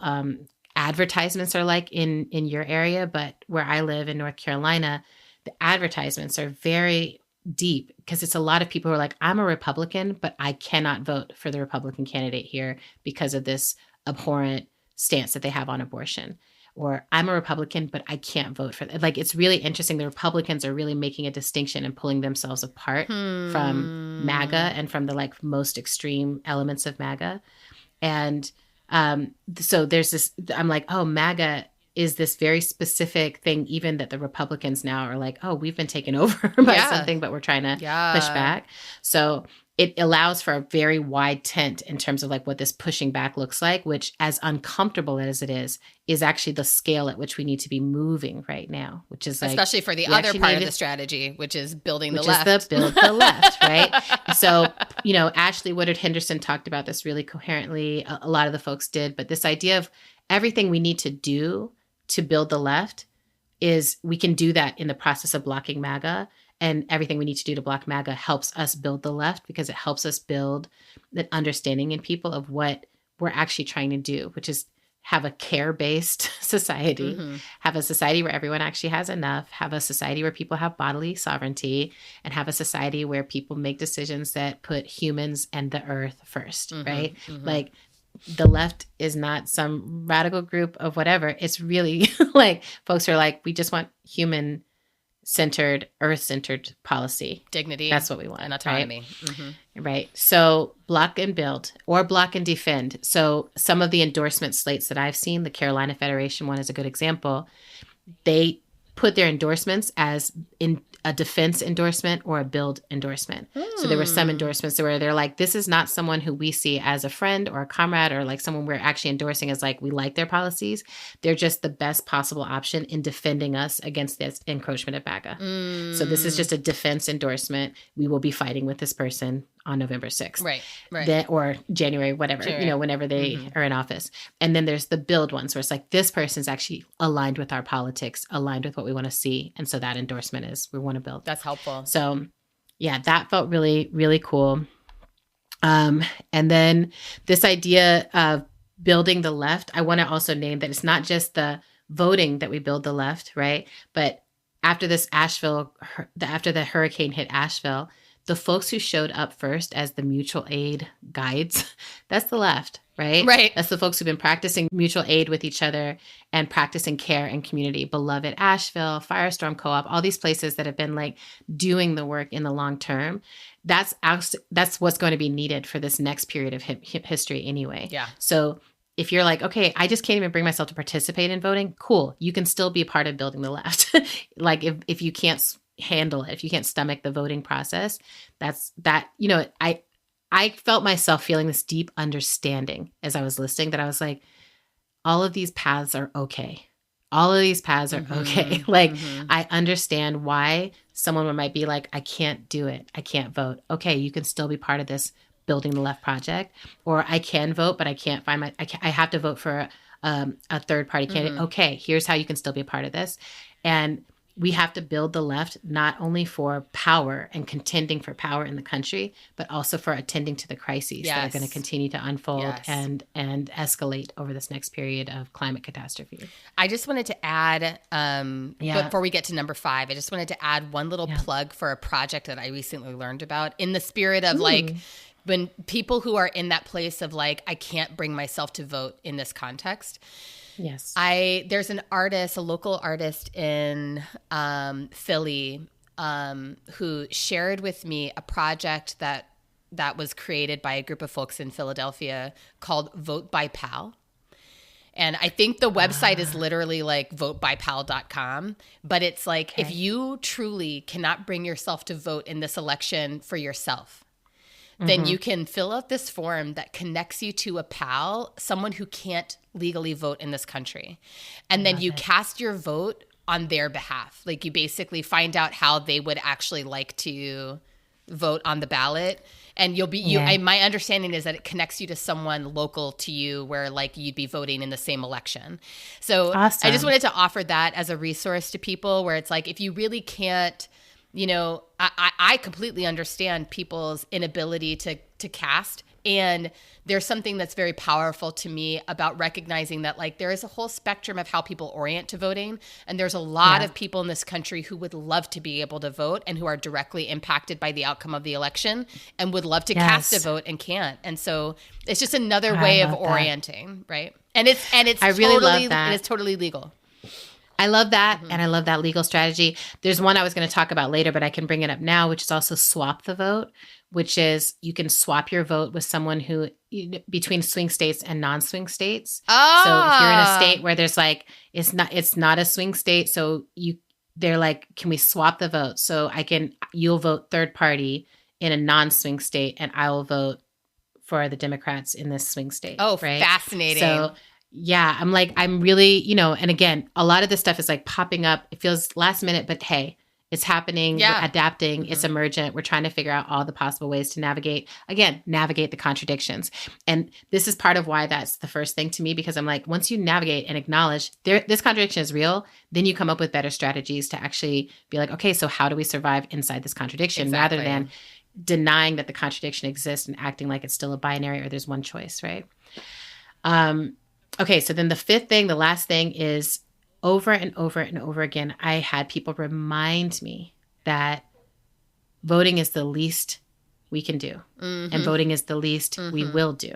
advertisements are like in your area, but where I live in North Carolina, the advertisements are very deep because it's a lot of people who are like, I'm a Republican, but I cannot vote for the Republican candidate here because of this abhorrent stance that they have on abortion. Or I'm a Republican, but I can't vote for that. Like, it's really interesting. The Republicans are really making a distinction and pulling themselves apart from MAGA and from the like most extreme elements of MAGA. And so there's this, I'm like, oh, MAGA is this very specific thing, even that the Republicans now are like, oh, we've been taken over by something, but we're trying to push back. So it allows for a very wide tent in terms of like what this pushing back looks like, which, as uncomfortable as it is actually the scale at which we need to be moving right now, which is like, especially for the other part of the strategy, which is building the left. Which is the build the left, right? So, Ashley Woodard Henderson talked about this really coherently. A lot of the folks did, but this idea of everything we need to do to build the left is we can do that in the process of blocking MAGA. And everything we need to do to block MAGA helps us build the left, because it helps us build that understanding in people of what we're actually trying to do, which is have a care-based society, have a society where everyone actually has enough, have a society where people have bodily sovereignty, and have a society where people make decisions that put humans and the earth first, right? Like, the left is not some radical group of whatever. It's really like folks are like, we just want human-centered, earth-centered policy. Dignity. That's what we want. And autonomy. Right. So block and build, or block and defend. So some of the endorsement slates that I've seen, the Carolina Federation one is a good example. They put their endorsements as in a defense endorsement or a build endorsement. So there were some endorsements where they're like, this is not someone who we see as a friend or a comrade, or like someone we're actually endorsing as like, we like their policies. They're just the best possible option in defending us against this encroachment of MAGA. So this is just a defense endorsement. We will be fighting with this person on November 6th. Right. Or January, whatever, whenever they are in office. And then there's the build ones where it's like, this person's actually aligned with our politics, aligned with what we want to see. And so that endorsement is, we want to build. That's helpful. So yeah, that felt really, really cool. And then this idea of building the left, I want to also name that it's not just the voting that we build the left, right? But after after the hurricane hit Asheville, the folks who showed up first as the mutual aid guides, that's the left, right? Right. That's the folks who've been practicing mutual aid with each other and practicing care and community. Beloved Asheville, Firestorm Co-op, all these places that have been like doing the work in the long term. That's what's going to be needed for this next period of history anyway. Yeah. So if you're like, okay, I just can't even bring myself to participate in voting, cool. You can still be a part of building the left. Like if you can't handle it, if you can't stomach the voting process, I felt myself feeling this deep understanding as I was listening, that I was like, all of these paths are okay. All of these paths are okay. Like, I understand why someone might be like, I can't do it. I can't vote. Okay, you can still be part of this building the left project, or I can vote, but I can't find I have to vote for a third party candidate. Okay, here's how you can still be a part of this. And we have to build the left not only for power and contending for power in the country, but also for attending to the crises that are going to continue to unfold and escalate over this next period of climate catastrophe. I just wanted to add, before we get to number 5, I just wanted to add one little plug for a project that I recently learned about in the spirit of like, when people who are in that place of like, I can't bring myself to vote in this context. Yes. There's an artist, a local artist in Philly, who shared with me a project that was created by a group of folks in Philadelphia called Vote by Pal. And I think the website is literally like votebypal.com, but it's like, if you truly cannot bring yourself to vote in this election for yourself, then you can fill out this form that connects you to a pal, someone who can't legally vote in this country. And then you cast your vote on their behalf. Like, you basically find out how they would actually like to vote on the ballot. And you'll be, my understanding is that it connects you to someone local to you where like you'd be voting in the same election. So I just wanted to offer that as a resource to people where it's like, if you really can't, you know, I completely understand people's inability to cast. And there's something that's very powerful to me about recognizing that like there is a whole spectrum of how people orient to voting. And there's a lot of people in this country who would love to be able to vote and who are directly impacted by the outcome of the election and would love to cast a vote and can't. And so it's just another way of orienting, right? And it's I really love that. And it's totally legal. I love that. And I love that legal strategy. There's one I was going to talk about later, but I can bring it up now, which is also swap the vote, which is you can swap your vote with someone who between swing states and non-swing states. So if you're in a state where there's like, it's not a swing state. So they're like, can we swap the vote? So you'll vote third party in a non-swing state and I will vote for the Democrats in this swing state. Oh, right? Fascinating. So yeah, I'm really, and again, a lot of this stuff is like popping up. It feels last minute, but hey, it's happening. We're adapting. It's emergent. We're trying to figure out all the possible ways to navigate the contradictions. And this is part of why that's the first thing to me, because I'm like, once you navigate and acknowledge this contradiction is real, then you come up with better strategies to actually be like, okay, so how do we survive inside this contradiction rather than denying that the contradiction exists and acting like it's still a binary or there's one choice, right? Okay, so then the fifth thing, the last thing is over and over and over again, I had people remind me that voting is the least we can do and voting is the least we will do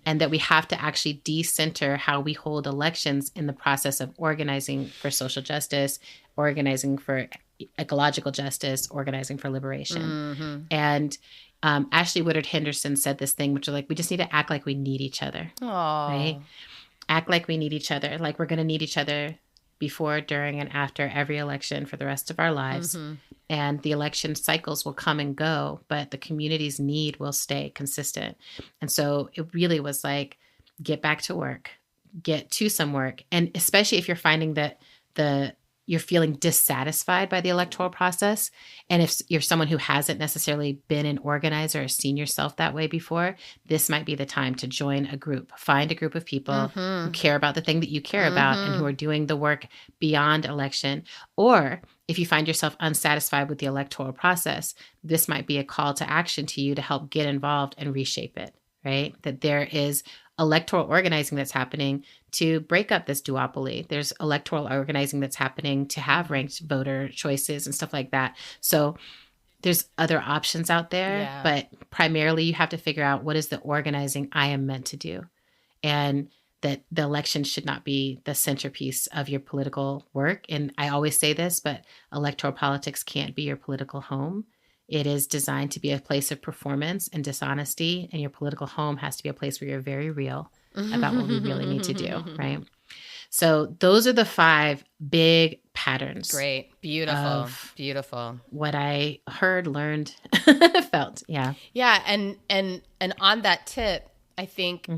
and that we have to actually decenter how we hold elections in the process of organizing for social justice, organizing for ecological justice, organizing for liberation. And Ashley Woodard Henderson said this thing, which is like, we just need to act like we need each other, right? Act like we need each other, like we're going to need each other before, during, and after every election for the rest of our lives. And the election cycles will come and go, but the community's need will stay consistent. And so it really was like, get back to work, get to some work. And especially if you're finding that you're feeling dissatisfied by the electoral process. And if you're someone who hasn't necessarily been an organizer or seen yourself that way before, this might be the time to join a group. Find a group of people who care about the thing that you care about and who are doing the work beyond election. Or if you find yourself unsatisfied with the electoral process, this might be a call to action to you to help get involved and reshape it, right? That there is electoral organizing that's happening to break up this duopoly. There's electoral organizing that's happening to have ranked voter choices and stuff like that. So there's other options out there, but primarily you have to figure out what is the organizing I am meant to do. And that the election should not be the centerpiece of your political work. And I always say this, but electoral politics can't be your political home. It is designed to be a place of performance and dishonesty, and your political home has to be a place where you're very real about what we really need to do, right? So those are the 5 big patterns. Great. Beautiful. Beautiful. What I heard, learned, felt. Yeah. Yeah. And on that tip, I think,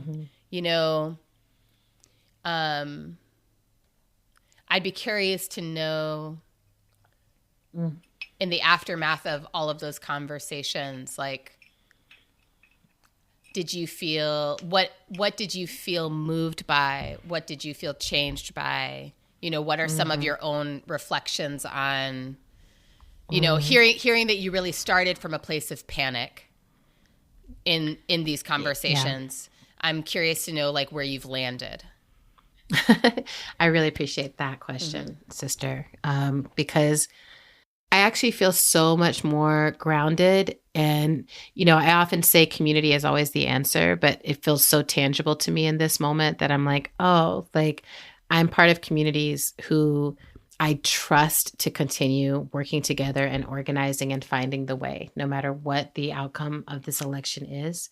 I'd be curious to know in the aftermath of all of those conversations, like did you feel, what did you feel moved by? What did you feel changed by? What are some of your own reflections on, hearing that you really started from a place of panic in these conversations? Yeah. I'm curious to know like where you've landed. I really appreciate that question, sister, because I actually feel so much more grounded. And, I often say community is always the answer, but it feels so tangible to me in this moment that I'm like, oh, like I'm part of communities who I trust to continue working together and organizing and finding the way, no matter what the outcome of this election is.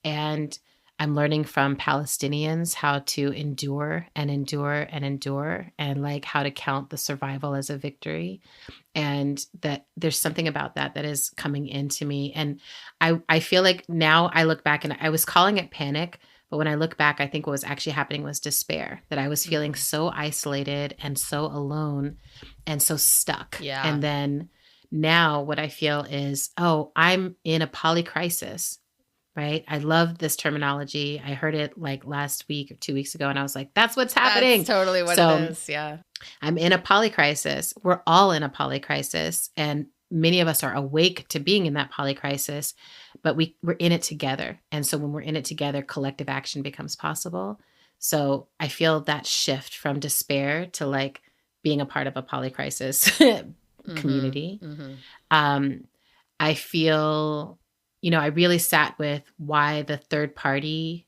And I'm learning from Palestinians how to endure and endure and endure, and like how to count the survival as a victory. And that there's something about that is coming into me. And I feel like now I look back and I was calling it panic, but when I look back, I think what was actually happening was despair, that I was feeling so isolated and so alone and so stuck. Yeah. And then now what I feel is, oh, I'm in a polycrisis. Right. I love this terminology. I heard it like last week or 2 weeks ago, and I was like, that's what's happening. That's totally what it is. Yeah. I'm in a polycrisis. We're all in a polycrisis, and many of us are awake to being in that polycrisis, but we're in it together. And so when we're in it together, collective action becomes possible. So I feel that shift from despair to like being a part of a polycrisis community. I feel, I really sat with why the third party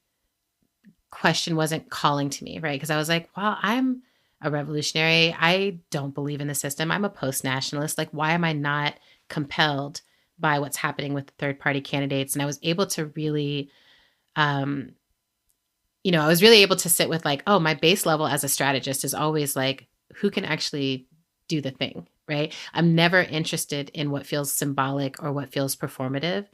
question wasn't calling to me, right? Because I was like, well, I'm a revolutionary. I don't believe in the system. I'm a post-nationalist. Like, why am I not compelled by what's happening with the third party candidates? And I was able to really, I was really able to sit with like, oh, my base level as a strategist is always like, who can actually do the thing, right? I'm never interested in what feels symbolic or what feels performative.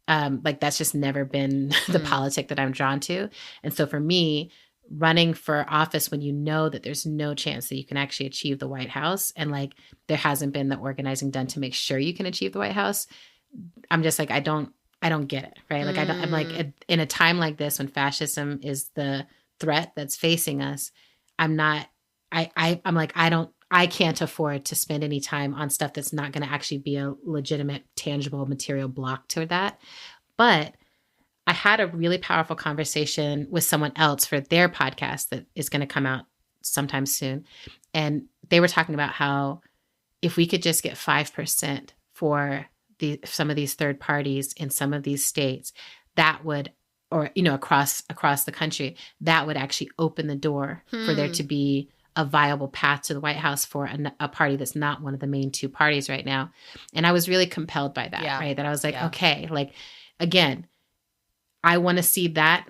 Like that's just never been the politic that I'm drawn to. And so for me, running for office when you know that there's no chance that you can actually achieve the White House, and like there hasn't been the organizing done to make sure you can achieve the White House, I'm just like, I don't get it, right? Like I'm like in a time like this when fascism is the threat that's facing us, I'm like, I can't afford to spend any time on stuff that's not going to actually be a legitimate, tangible, material block to that. But I had a really powerful conversation with someone else for their podcast that is going to come out sometime soon. And they were talking about how if we could just get 5% for some of these third parties in some of these states, that would, or, across the country, that would actually open the door for there to be a viable path to the White House for a party that's not one of the main two parties right now. And I was really compelled by that, right? That I was like, okay, like, again, I want to see that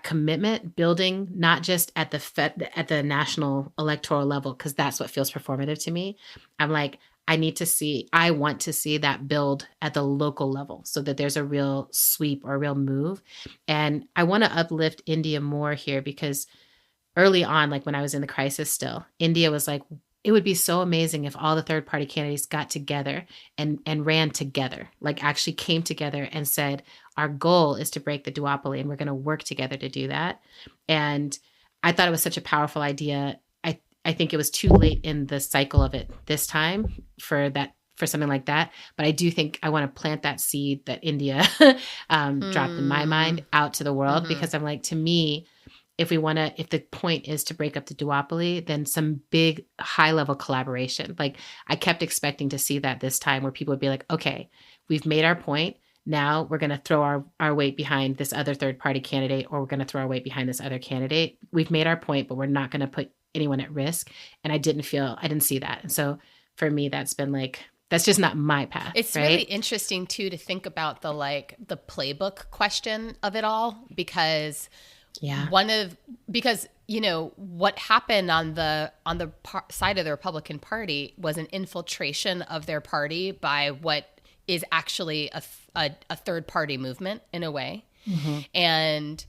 commitment building, not just at the national electoral level, because that's what feels performative to me. I'm like, I want to see that build at the local level so that there's a real sweep or a real move. And I want to uplift India more here because early on, like when I was in the crisis still, India was like, it would be so amazing if all the third party candidates got together and ran together, like actually came together and said, our goal is to break the duopoly and we're going to work together to do that. And I thought it was such a powerful idea. I think it was too late in the cycle of it this time for something like that. But I do think I want to plant that seed that India dropped in my mind out to the world, because I'm like, to me, if the point is to break up the duopoly, then some big high level collaboration. Like I kept expecting to see that this time where people would be like, okay, we've made our point. Now we're going to throw our weight behind this other third party candidate, or we're going to throw our weight behind this other candidate. We've made our point, but we're not going to put anyone at risk. And I didn't see that. And so for me, that's been like, that's just not my path. It's right? really interesting too, to think about the playbook question of it all, because what happened on the side of the Republican Party was an infiltration of their party by what is actually a third party movement in a way. And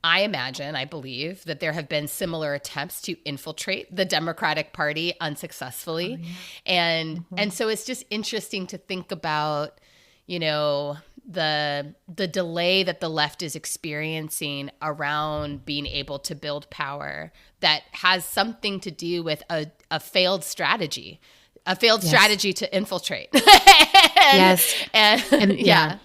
I imagine, I believe that there have been similar attempts to infiltrate the Democratic Party unsuccessfully. And so it's just interesting to think about, the delay that the left is experiencing around being able to build power that has something to do with a failed strategy. A failed strategy to infiltrate. And yeah.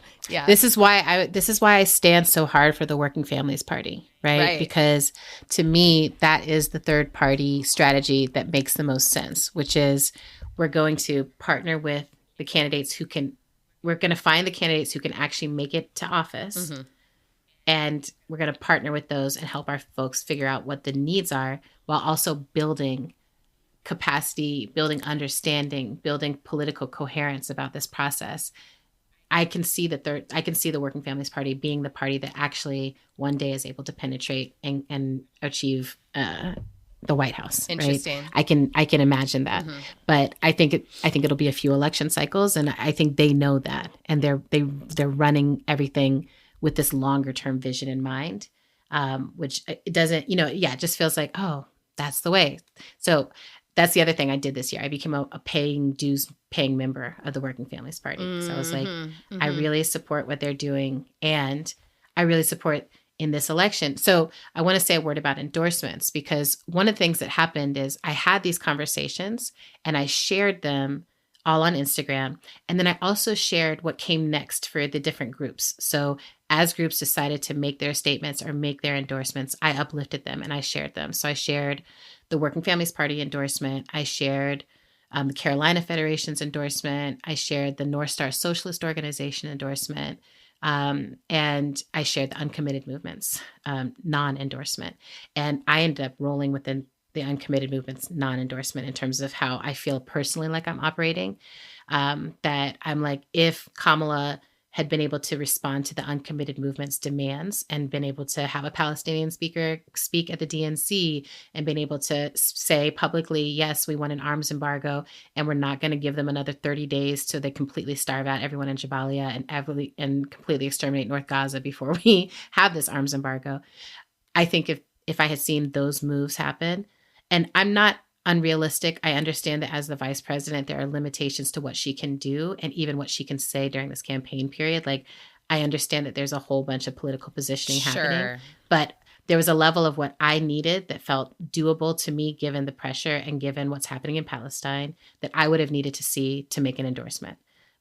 This is why I stand so hard for the Working Families Party, right? Because to me, that is the third party strategy that makes the most sense, which is we're going to partner with the candidates we're going to find the candidates who can actually make it to office. Mm-hmm. And we're going to partner with those and help our folks figure out what the needs are while also building capacity, building understanding, building political coherence about this process. I can see the Working Families Party being the party that actually one day is able to penetrate and achieve the White House. Interesting. Right? I can imagine that, but I think it'll be a few election cycles, and I think they know that, and they're running everything with this longer term vision in mind, which it doesn't, it just feels like, oh, that's the way. So that's the other thing I did this year. I became a dues-paying member of the Working Families Party. So I was like, I really support what they're doing, and I really support in this election. So I want to say a word about endorsements, because one of the things that happened is I had these conversations and I shared them all on Instagram. And then I also shared what came next for the different groups. So as groups decided to make their statements or make their endorsements, I uplifted them and I shared them. So I shared the Working Families Party endorsement. I shared the Carolina Federation's endorsement. I shared the North Star Socialist Organization endorsement. And I shared the Uncommitted Movement's non-endorsement. And I ended up rolling within the Uncommitted Movement's non-endorsement in terms of how I feel personally like I'm operating. That I'm like, if Kamala had been able to respond to the Uncommitted Movement's demands and been able to have a Palestinian speaker speak at the DNC and been able to say publicly, yes, we want an arms embargo and we're not going to give them another 30 days till they completely starve out everyone in Jabalia and completely exterminate North Gaza before we have this arms embargo. I think if I had seen those moves happen, and I'm not unrealistic. I understand that as the vice president, there are limitations to what she can do and even what she can say during this campaign period. Like, I understand that there's a whole bunch of political positioning happening, but there was a level of what I needed that felt doable to me, given the pressure and given what's happening in Palestine, that I would have needed to see to make an endorsement.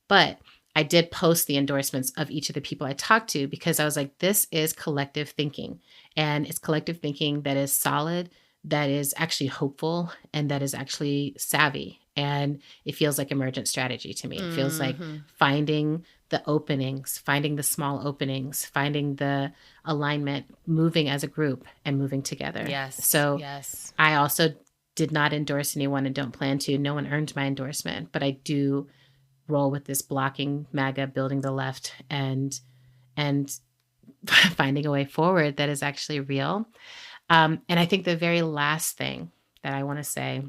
But I did post the endorsements of each of the people I talked to because I was like, this is collective thinking, and it's collective thinking that is solid, that is actually hopeful, and that is actually savvy. And it feels like emergent strategy to me. It feels like finding the openings, finding the small openings, finding the alignment, moving as a group and moving together. Yes. So I also did not endorse anyone and don't plan to. No one earned my endorsement, but I do roll with this blocking MAGA, building the left, and finding a way forward that is actually real. And I think the very last thing that I want to say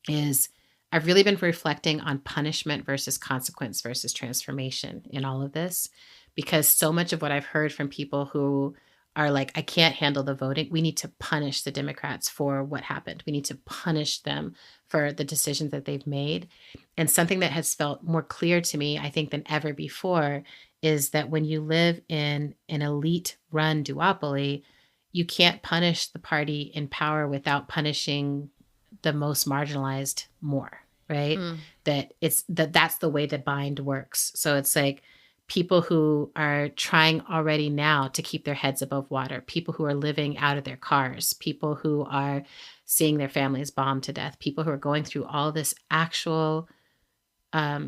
is I've really been reflecting on punishment versus consequence versus transformation in all of this, because so much of what I've heard from people who are like, I can't handle the voting. We need to punish the Democrats for what happened. We need to punish them for the decisions that they've made. And something that has felt more clear to me, I think, than ever before is that when you live in an elite-run duopoly, you can't punish the party in power without punishing the most marginalized more, right? That's the way the bind works. So it's like people who are trying already now to keep their heads above water, people who are living out of their cars, people who are seeing their families bombed to death, people who are going through all this actual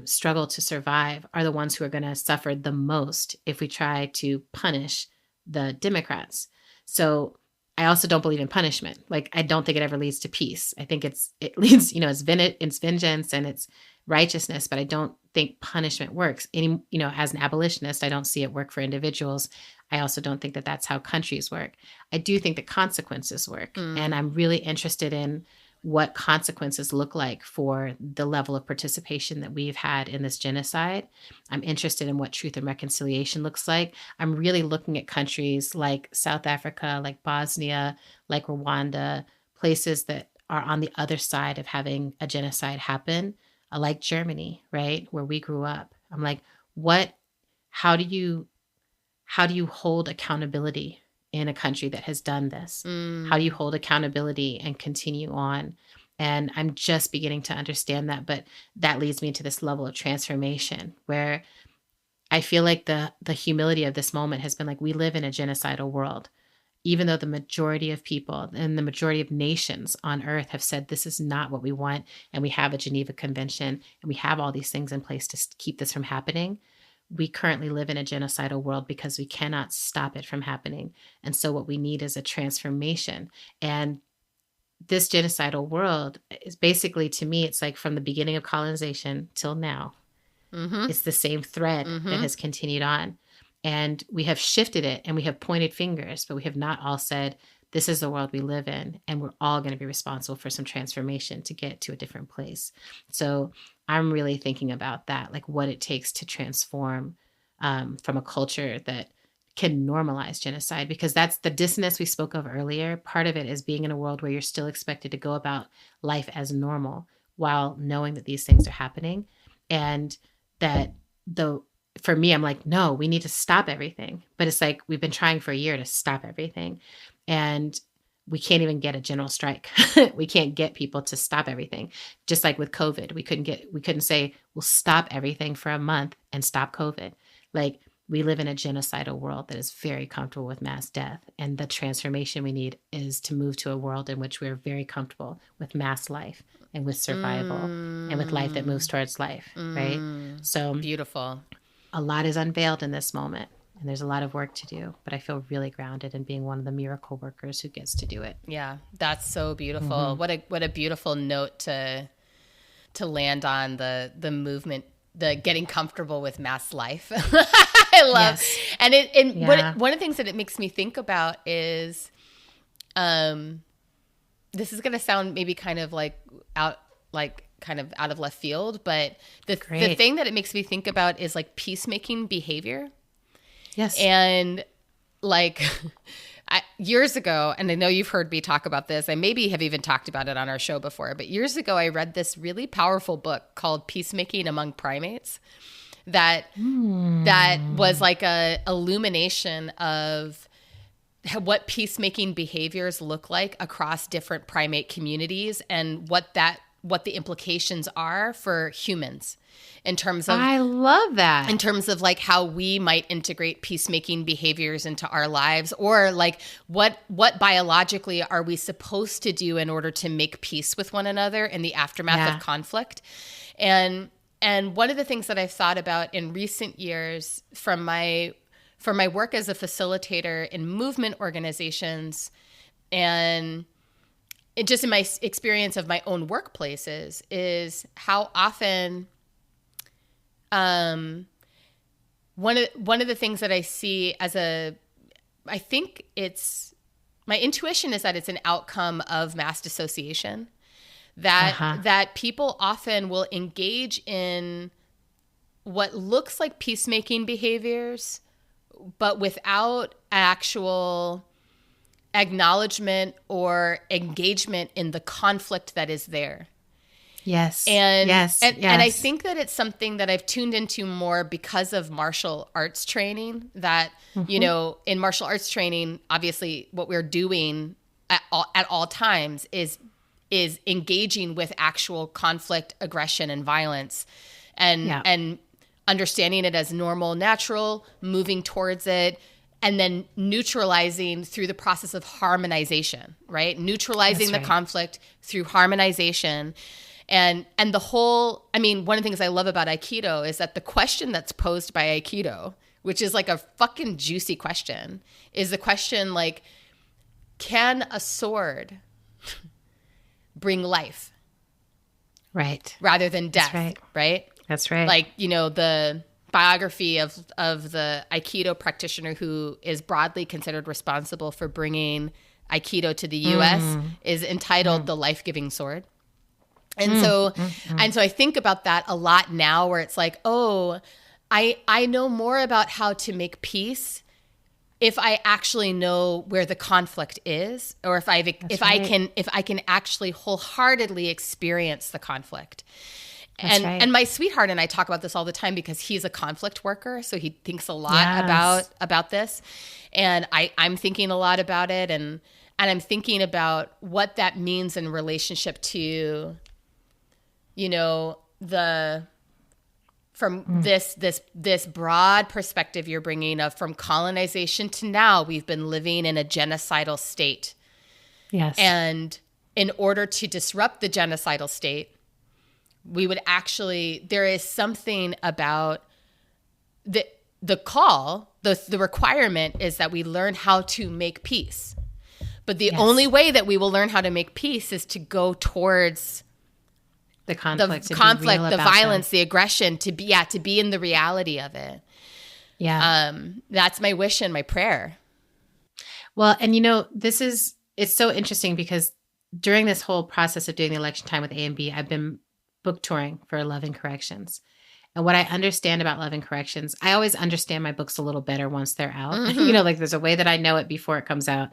struggle to survive are the ones who are going to suffer the most if we try to punish the Democrats. So I also don't believe in punishment. Like, I don't think it ever leads to peace. I think it leads, it's vengeance and it's righteousness, but I don't think punishment works. As an abolitionist, I don't see it work for individuals. I also don't think that that's how countries work. I do think that consequences work. And I'm really interested in what consequences look like for the level of participation that we've had in this genocide. I'm interested in what truth and reconciliation looks like. I'm really looking at countries like South Africa, like Bosnia, like Rwanda, places that are on the other side of having a genocide happen, like Germany, right, where we grew up. I'm like, what how do you hold accountability in a country that has done this? How do you hold accountability and continue on? And I'm just beginning to understand that, but that leads me to this level of transformation where I feel like the humility of this moment has been like, we live in a genocidal world. Even though the majority of people and the majority of nations on earth have said this is not what we want, and we have a Geneva Convention, and we have all these things in place to keep this from happening, we currently live in a genocidal world because we cannot stop it from happening. And so what we need is a transformation. And this genocidal world is basically, to me, it's like from the beginning of colonization till now, it's the same thread that has continued on. And we have shifted it and we have pointed fingers, but we have not all said, this is the world we live in. And we're all going to be responsible for some transformation to get to a different place. So I'm really thinking about that, like what it takes to transform from a culture that can normalize genocide, because that's the dissonance we spoke of earlier. Part of it is being in a world where you're still expected to go about life as normal while knowing that these things are happening. And that for me, I'm like, no, we need to stop everything. But it's like, we've been trying for a year to stop everything. And we can't even get a general strike. We can't get people to stop everything. Just like with COVID, we couldn't say, we'll stop everything for a month and stop COVID. Like, we live in a genocidal world that is very comfortable with mass death. And the transformation we need is to move to a world in which we're very comfortable with mass life and with survival and with life that moves towards life, right? So beautiful. A lot is unveiled in this moment, and there's a lot of work to do, but I feel really grounded in being one of the miracle workers who gets to do it. Yeah, that's so beautiful. What a beautiful note to land on, the movement, the getting comfortable with mass life. I love, yes. And one of the things that it makes me think about is, this is going to sound maybe kind of out of left field, but the thing that it makes me think about is like peacemaking behavior. Yes. And like years ago, and I know you've heard me talk about this, I maybe have even talked about it on our show before, but years ago I read this really powerful book called Peacemaking Among Primates that was like a illumination of what peacemaking behaviors look like across different primate communities and what the implications are for humans in terms of, I love that. In terms of like how we might integrate peacemaking behaviors into our lives, or like what biologically are we supposed to do in order to make peace with one another in the aftermath of conflict. And one of the things that I've thought about in recent years from my work as a facilitator in movement organizations, and just in my experience of my own workplaces, is how often one of the things that I see I think it's, my intuition is that it's an outcome of mass dissociation, that people often will engage in what looks like peacemaking behaviors, but without actual acknowledgement or engagement in the conflict that is there. Yes. And I think that it's something that I've tuned into more because of martial arts training, that, you know, in martial arts training, obviously what we're doing at all times is engaging with actual conflict, aggression, and violence, and understanding it as normal, natural, moving towards it, and then neutralizing through the process of harmonization, right? Neutralizing the conflict through harmonization. And the whole, I mean, one of the things I love about Aikido is that the question that's posed by Aikido, which is like a fucking juicy question, is the question like, can a sword bring life? Right. Rather than death, right? That's right. Like, you know, the biography of the Aikido practitioner who is broadly considered responsible for bringing Aikido to the U.S. is entitled The Life-Giving Sword. And so I think about that a lot now, where it's like, oh, I know more about how to make peace if I actually know where the conflict is, or if I can actually wholeheartedly experience the conflict. And my sweetheart and I talk about this all the time because he's a conflict worker, so he thinks a lot about this, and I'm thinking a lot about it, and I'm thinking about what that means in relationship to, you know, this broad perspective you're bringing of from colonization to now, we've been living in a genocidal state. Yes. And in order to disrupt the genocidal state, we would actually, there is something about the requirement is that we learn how to make peace. But the only way that we will learn how to make peace is to go towards the conflict, the violence, the aggression, to be in the reality of it. Yeah. That's my wish and my prayer. Well, and you know, it's so interesting because during this whole process of doing the election time with A and B, I've been book touring for Love and Corrections. And what I understand about Love and Corrections, I always understand my books a little better once they're out. Mm-hmm. You know, like there's a way that I know it before it comes out.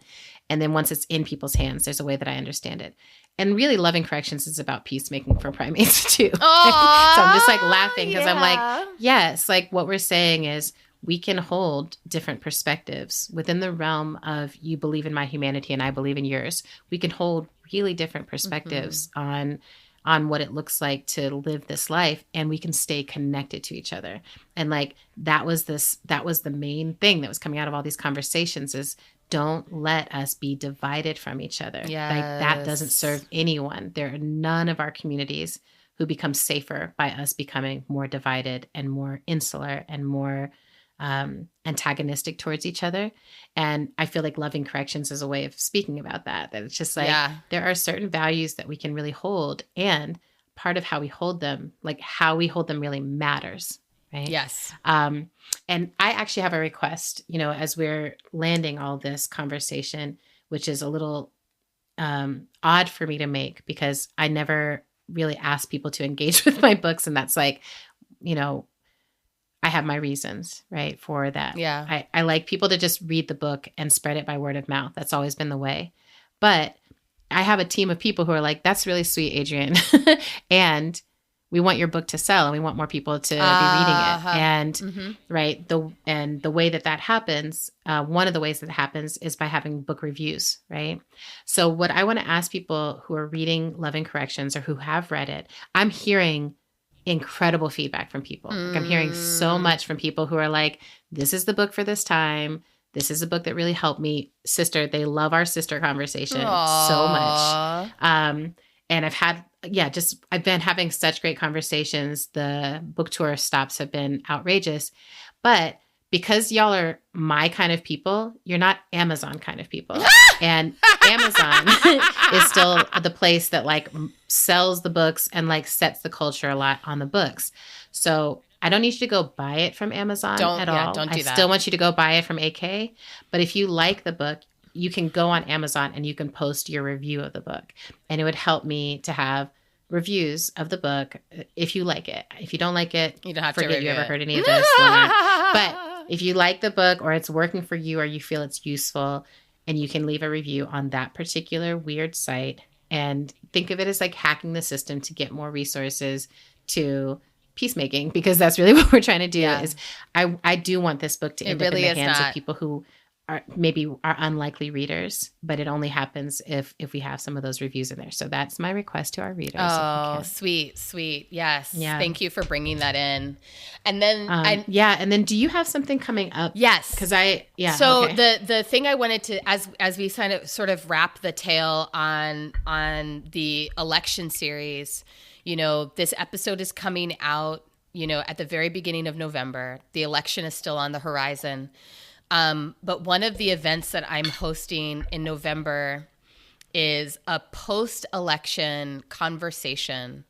And then once it's in people's hands, there's a way that I understand it. And really, Love and Corrections is about peacemaking for primates too. So I'm just like laughing because I'm like, yes, like what we're saying is we can hold different perspectives within the realm of you believe in my humanity and I believe in yours. We can hold really different perspectives on what it looks like to live this life, and we can stay connected to each other. And like that was the main thing that was coming out of all these conversations is don't let us be divided from each other. Yes. Like that doesn't serve anyone. There are none of our communities who become safer by us becoming more divided and more insular and more antagonistic towards each other. And I feel like Loving Corrections is a way of speaking about that it's just like there are certain values that we can really hold, and part of how we hold them, like how we hold them really matters. Right. Yes. And I actually have a request, you know, as we're landing all this conversation, which is a little odd for me to make because I never really ask people to engage with my books. And that's like, you know, I have my reasons, right, for that. Yeah. I like people to just read the book and spread it by word of mouth. That's always been the way. But I have a team of people who are like, that's really sweet, Adrienne. And we want your book to sell and we want more people to be reading it. And right. The way that happens, one of the ways that happens is by having book reviews. Right. So what I want to ask people who are reading Love and Corrections or who have read it, I'm hearing incredible feedback from people. Like I'm hearing so much from people who are like, this is the book for this time. This is a book that really helped me. Sister, they love our sister conversation so much. And I've been having such great conversations. The book tour stops have been outrageous, but because y'all are my kind of people, you're not Amazon kind of people. And Amazon is still the place that like sells the books and like sets the culture a lot on the books. So I don't need you to go buy it from Amazon at all. Don't do that. I still want you to go buy it from AK. But if you like the book, you can go on Amazon and you can post your review of the book. And it would help me to have reviews of the book if you like it. If you don't like it, you don't have forget to you ever heard any of this. But if you like the book or it's working for you or you feel it's useful, and you can leave a review on that particular weird site and think of it as like hacking the system to get more resources to peacemaking, because that's really what we're trying to do. Is I do want this book to end up in the hands of people who are unlikely readers, but it only happens if we have some of those reviews in there. So that's my request to our readers. Oh, sweet. Yes. Yeah. Thank you for bringing that in. And then and then do you have something coming up? Yes. Because So the thing I wanted to, as we sort of wrap the tail on the election series, you know, this episode is coming out, you know, at the very beginning of November. The election is still on the horizon. But one of the events that I'm hosting in November is a post-election conversation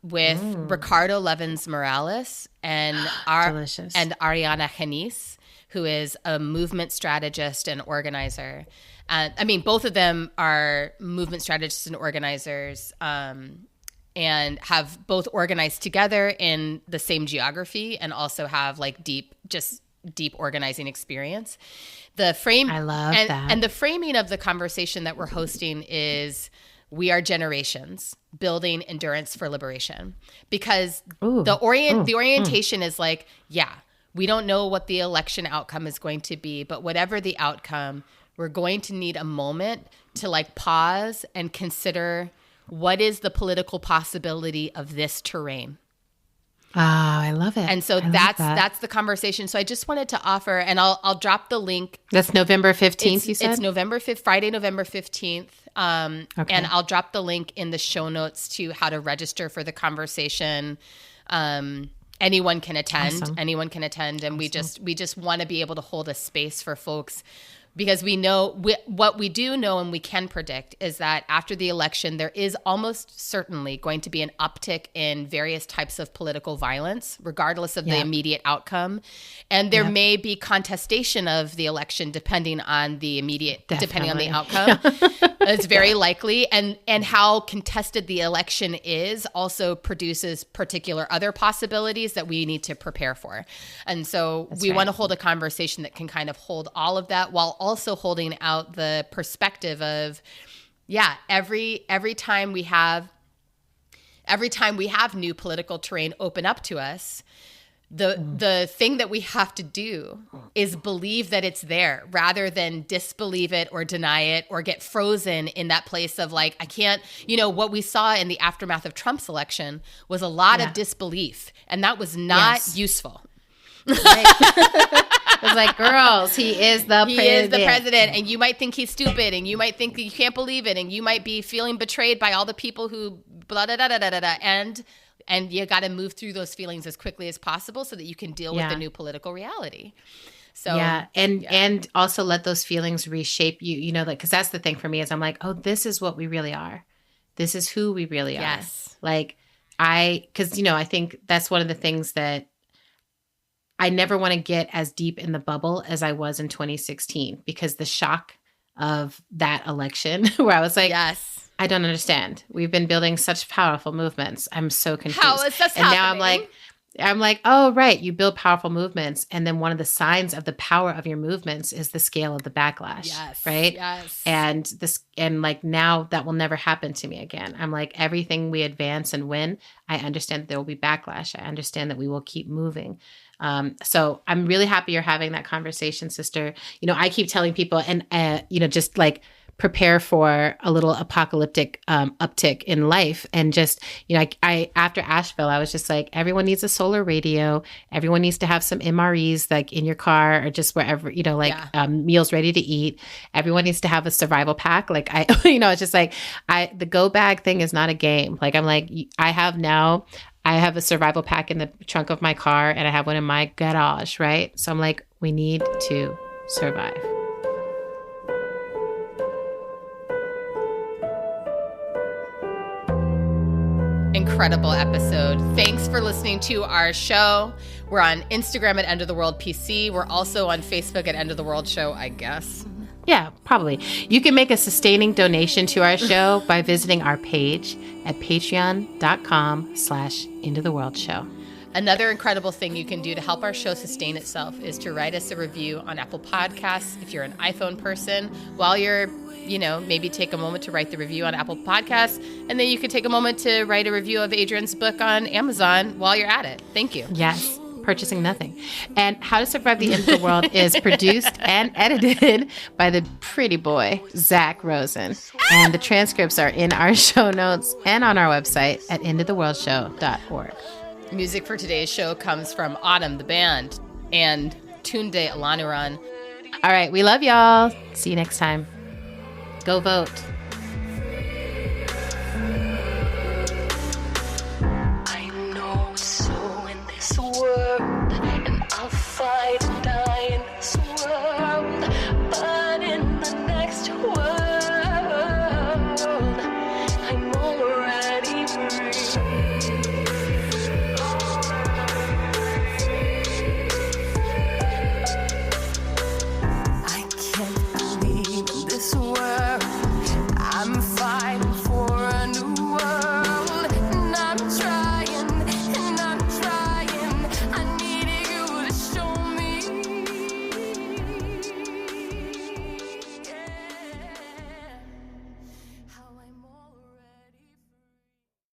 with Ricardo Levins Morales and Ariana Genis, who is a movement strategist and organizer. I mean, both of them are movement strategists and organizers, and have both organized together in the same geography and also have like deep organizing experience. I love that. And the framing of the conversation that we're hosting is we are generations building endurance for liberation. Because Ooh. the orientation is like, yeah, we don't know what the election outcome is going to be, but whatever the outcome, we're going to need a moment to like pause and consider what is the political possibility of this terrain. Oh, I love it. And so that's the conversation. So I just wanted to offer, and I'll drop the link. That's November 15th, you said? It's November 5th, Friday, November 15th. Okay. And I'll drop the link in the show notes to how to register for the conversation. Anyone can attend. Awesome. Anyone can attend. And we just want to be able to hold a space for folks, because we know what we do know and we can predict is that after the election, there is almost certainly going to be an uptick in various types of political violence, regardless of the immediate outcome. And there may be contestation of the election depending on the depending on the outcome. It's very likely. And how contested the election is also produces particular other possibilities that we need to prepare for. And so we want to hold a conversation that can kind of hold all of that while also holding out the perspective of, every time we have new political terrain open up to us, the thing that we have to do is believe that it's there rather than disbelieve it or deny it or get frozen in that place of like, I can't, what we saw in the aftermath of Trump's election was a lot of disbelief, and that was not useful. Right. It's like, girls, he is the president. He is the president, and you might think he's stupid, and you might think that you can't believe it, and you might be feeling betrayed by all the people who blah, da, da, da, da, da, da, and you got to move through those feelings as quickly as possible so that you can deal with the new political reality. So and also let those feelings reshape you, like, because that's the thing for me is I'm like, oh, this is what we really are. This is who we really are. Yes. Like because, I think that's one of the things that I never want to get as deep in the bubble as I was in 2016, because the shock of that election where I was like, I don't understand. We've been building such powerful movements. I'm so confused. How is this happening? Now I'm like, oh, right. You build powerful movements. And then one of the signs of the power of your movements is the scale of the backlash. Yes. Right. Yes. And like now that will never happen to me again. I'm like, everything we advance and win, I understand that there will be backlash. I understand that we will keep moving. So I'm really happy you're having that conversation, sister. I keep telling people and, just like prepare for a little apocalyptic uptick in life. And just, I after Asheville, I was just like, everyone needs a solar radio. Everyone needs to have some MREs like in your car or just wherever, meals ready to eat. Everyone needs to have a survival pack. Like it's just like the go bag thing is not a game. Like I'm like, I have a survival pack in the trunk of my car and I have one in my garage, right? So I'm like, we need to survive. Incredible episode. Thanks for listening to our show. We're on Instagram at End of the World PC. We're also on Facebook at End of the World Show, I guess. Yeah, probably. You can make a sustaining donation to our show by visiting our page at patreon.com/endoftheworldshow. Another incredible thing you can do to help our show sustain itself is to write us a review on Apple Podcasts. If you're an iPhone person, while you're, maybe take a moment to write the review on Apple Podcasts, and then you can take a moment to write a review of Adrian's book on Amazon while you're at it. Thank you. Yes. Purchasing nothing. And How to Survive the End of the World is produced and edited by the pretty boy, Zach Rosen. And the transcripts are in our show notes and on our website at endoftheworldshow.org. Music for today's show comes from Autumn, the band, and Tunde Alanuran. All right. We love y'all. See you next time. Go vote.